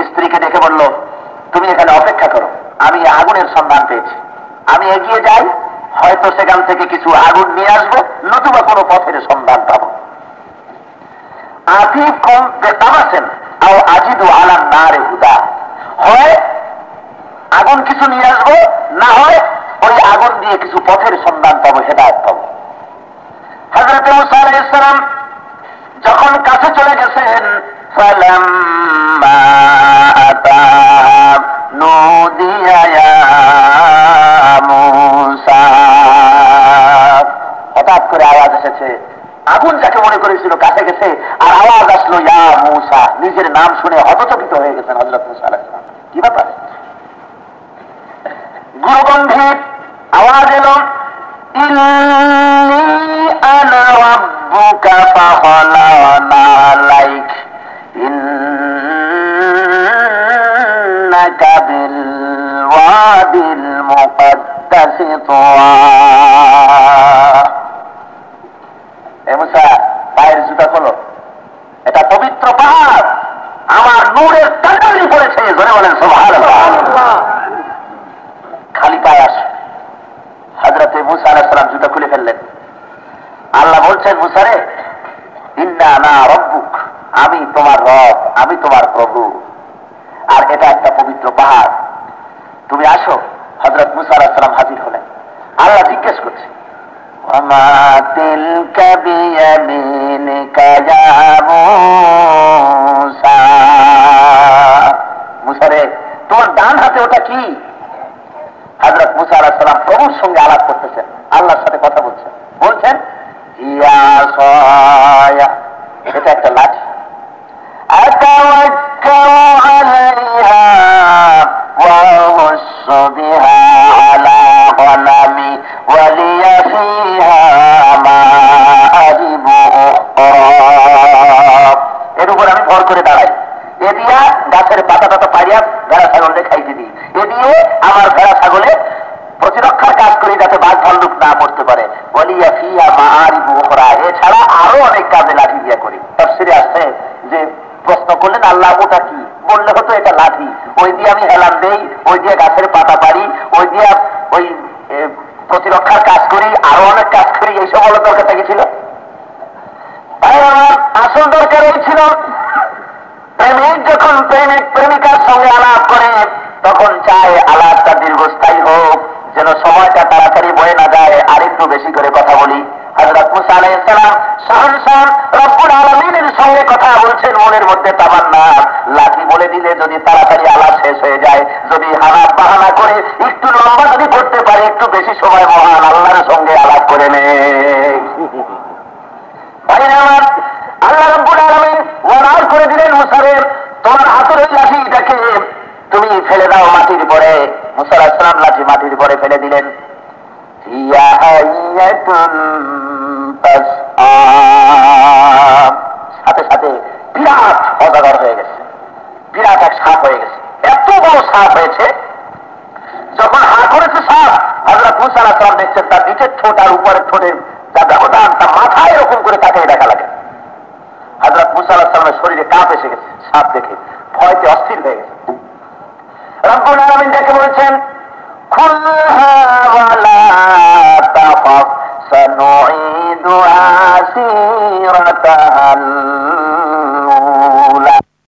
Speaker 2: স্ত্রীকে দেখে বলল, তুমি এখানে অপেক্ষা করো, আমি আগুনের সন্ধান পেয়েছি, আমি এগিয়ে যাই, হয়তো সেখান থেকে কিছু আগুন নিয়ে আসবো, নতুবা কোনো পথের সন্ধান পাবো। আতিকুম বিকাবাসিন আও আজিদু আলা নারি হুদা, হয় আগুন কিছু নিয়ে আসবো, না হয় ওই আগুন দিয়ে কিছু পথের সন্ধান পাবো, হেদায়েত পাবো। হযরত মূসা আলাইহিস সালাম যখন কাছে চলে গেছেন, ফালাম্মা আতা নুদিয়া ইয়া মূসা, হঠাৎ করে আওয়াজ এসেছে। আগুন যাকে মনে করেছিল কাছে গেছে, আর আওয়াজ আসলো ইয়া মূসা। নিজের নাম শুনে হতচকিত হয়ে গেছেন হযরত মূসা আলাইহিস সালাম। কি ব্যাপার? গুরুগম্ভীর আওয়াজ এলো, ইন্নী আনা রাব্বুকা ফাখলা'না আলাইক ইন্নাকা বিল ওয়াদিল মুকদ্দাসি তুওয়া। এ মূসা, পায়ের জুতা খোলো, এটা পবিত্র পাহাড়, আমার নূরের তাকালি পড়েছে। জোরে বলেন সুবহানাল্লাহ। খালি পায়ে আসে। হযরতে মূসা আলাইহিস সালাম জুতা খুলে ফেললেন। আল্লাহ বলছেন, মূসা রে, ইন্না আনা রাব্বুক, আমি তোমার রব, আমি তোমার প্রভু, আর এটা একটা পবিত্র পাহাড়, তুমি আসো। হযরত মূসা আলাইহিস সালাম হাজির হলেন। আল্লাহ জিজ্ঞেস করছে, ওয়ামা তিলকা বিয়ামিনিকা ইয়া মূসা। মূসা রে, তোমার ডান হাতে ওটা কি? হযরত মূসা আলাইহিস সালাম প্রভুর সঙ্গে আলাপ করতেছেন, আল্লাহর সাথে কথা বলছেন। বলছেন, ইয়া সায়া, এটা একটা লাঠি। আতাওয়াক্কালু আলাইহা ওয়া আহুসসু বিহা আলা গনামি ওয়া লিয়া ফিহা মাআরিবু উখরা। এর উপর আমি ভর করে দাঁড়াই, এ দিয়া গাছের পাতা টাতা পাড়িয়া ভেড়া ছাগলকে খাইতে দিই, এ দিয়ে আমার ভেড়া ছাগলে প্রতিরক্ষার কাজ করি, যাতে বাঘ ভাল্লুক না পড়তে পারে। বলিয়া ফিহা মাআরিবু উখরা, এছাড়া আরো অনেক কাজে লাঠি দিয়া করি। তাফসীরে আসছে যে প্রস্ত প্রশ্ন করলেন, আল্লাহ ওটা কি? বললে হতো এটা লাঠি, ওই দিয়ে আমি হেলান দেই, ওই দিয়ে গাছের পাতা পারি, ওই দিয়ে ওই প্রতিরক্ষার কাজ করি, আরো অনেক কাজ করি, এইসব হলো দরকারটা কি ছিল? আসল দরকার এই ছিল, প্রেমিক যখন প্রেমিকার সঙ্গে আলাপ করে তখন চায় আলাপটা দীর্ঘস্থায়ী হোক, যেন সময়টা তাড়াতাড়ি বয়ে না যায়, আর একটু বেশি করে কথা বলি। হযরত মুসা আলাইহিস সালাম সহনশীল রব্বুল আলামিনের সঙ্গে কথা বলছেন, মনের মধ্যে তামান্না, লাঠি বলে দিলে যদি তাড়াতাড়ি আলাপ শেষ হয়ে যায়, যদি হানাত বাহানা করে একটু লম্বা যদি করতে পারে, একটু বেশি সময় মহান আল্লাহর সঙ্গে আলাপ করে নেই। আমার আল্লাহ রাব্বুল আলামিন ওয়ার করে দিলেন, মুসারে তোমার হাতের ওই লাঠিটাকে তুমি ফেলে দাও মাটির পরে। মুসা আলাইহিস সালাম লাঠি মাটির পরে ফেলে দিলেন। সাথে সাথে বিরাট অজাগর হয়ে গেছে, বিরাট এক সাপ হয়ে গেছে, এত বড় সাপ হয়েছে। যখন হা করেছে সাপ, হযরত মুসা আলাইহিস সালাম দেখছেন তার নিচের ঠোঁট আর উপরের ঠোঁটের যা ব্যবধান, তার মাথায় এরকম করে তাকিয়ে দেখা লাগে। হযরত মুসা আলাইহিস সালামের শরীরে কাঁপ এসে গেছে, সাপ দেখে ভয়তে অস্থির হয়ে গেছে। রব্বুল আলামিন দেখে বলছেন, খুলহা ওয়ালা তাখাফ সানুঈদুহা সিরাতাহাল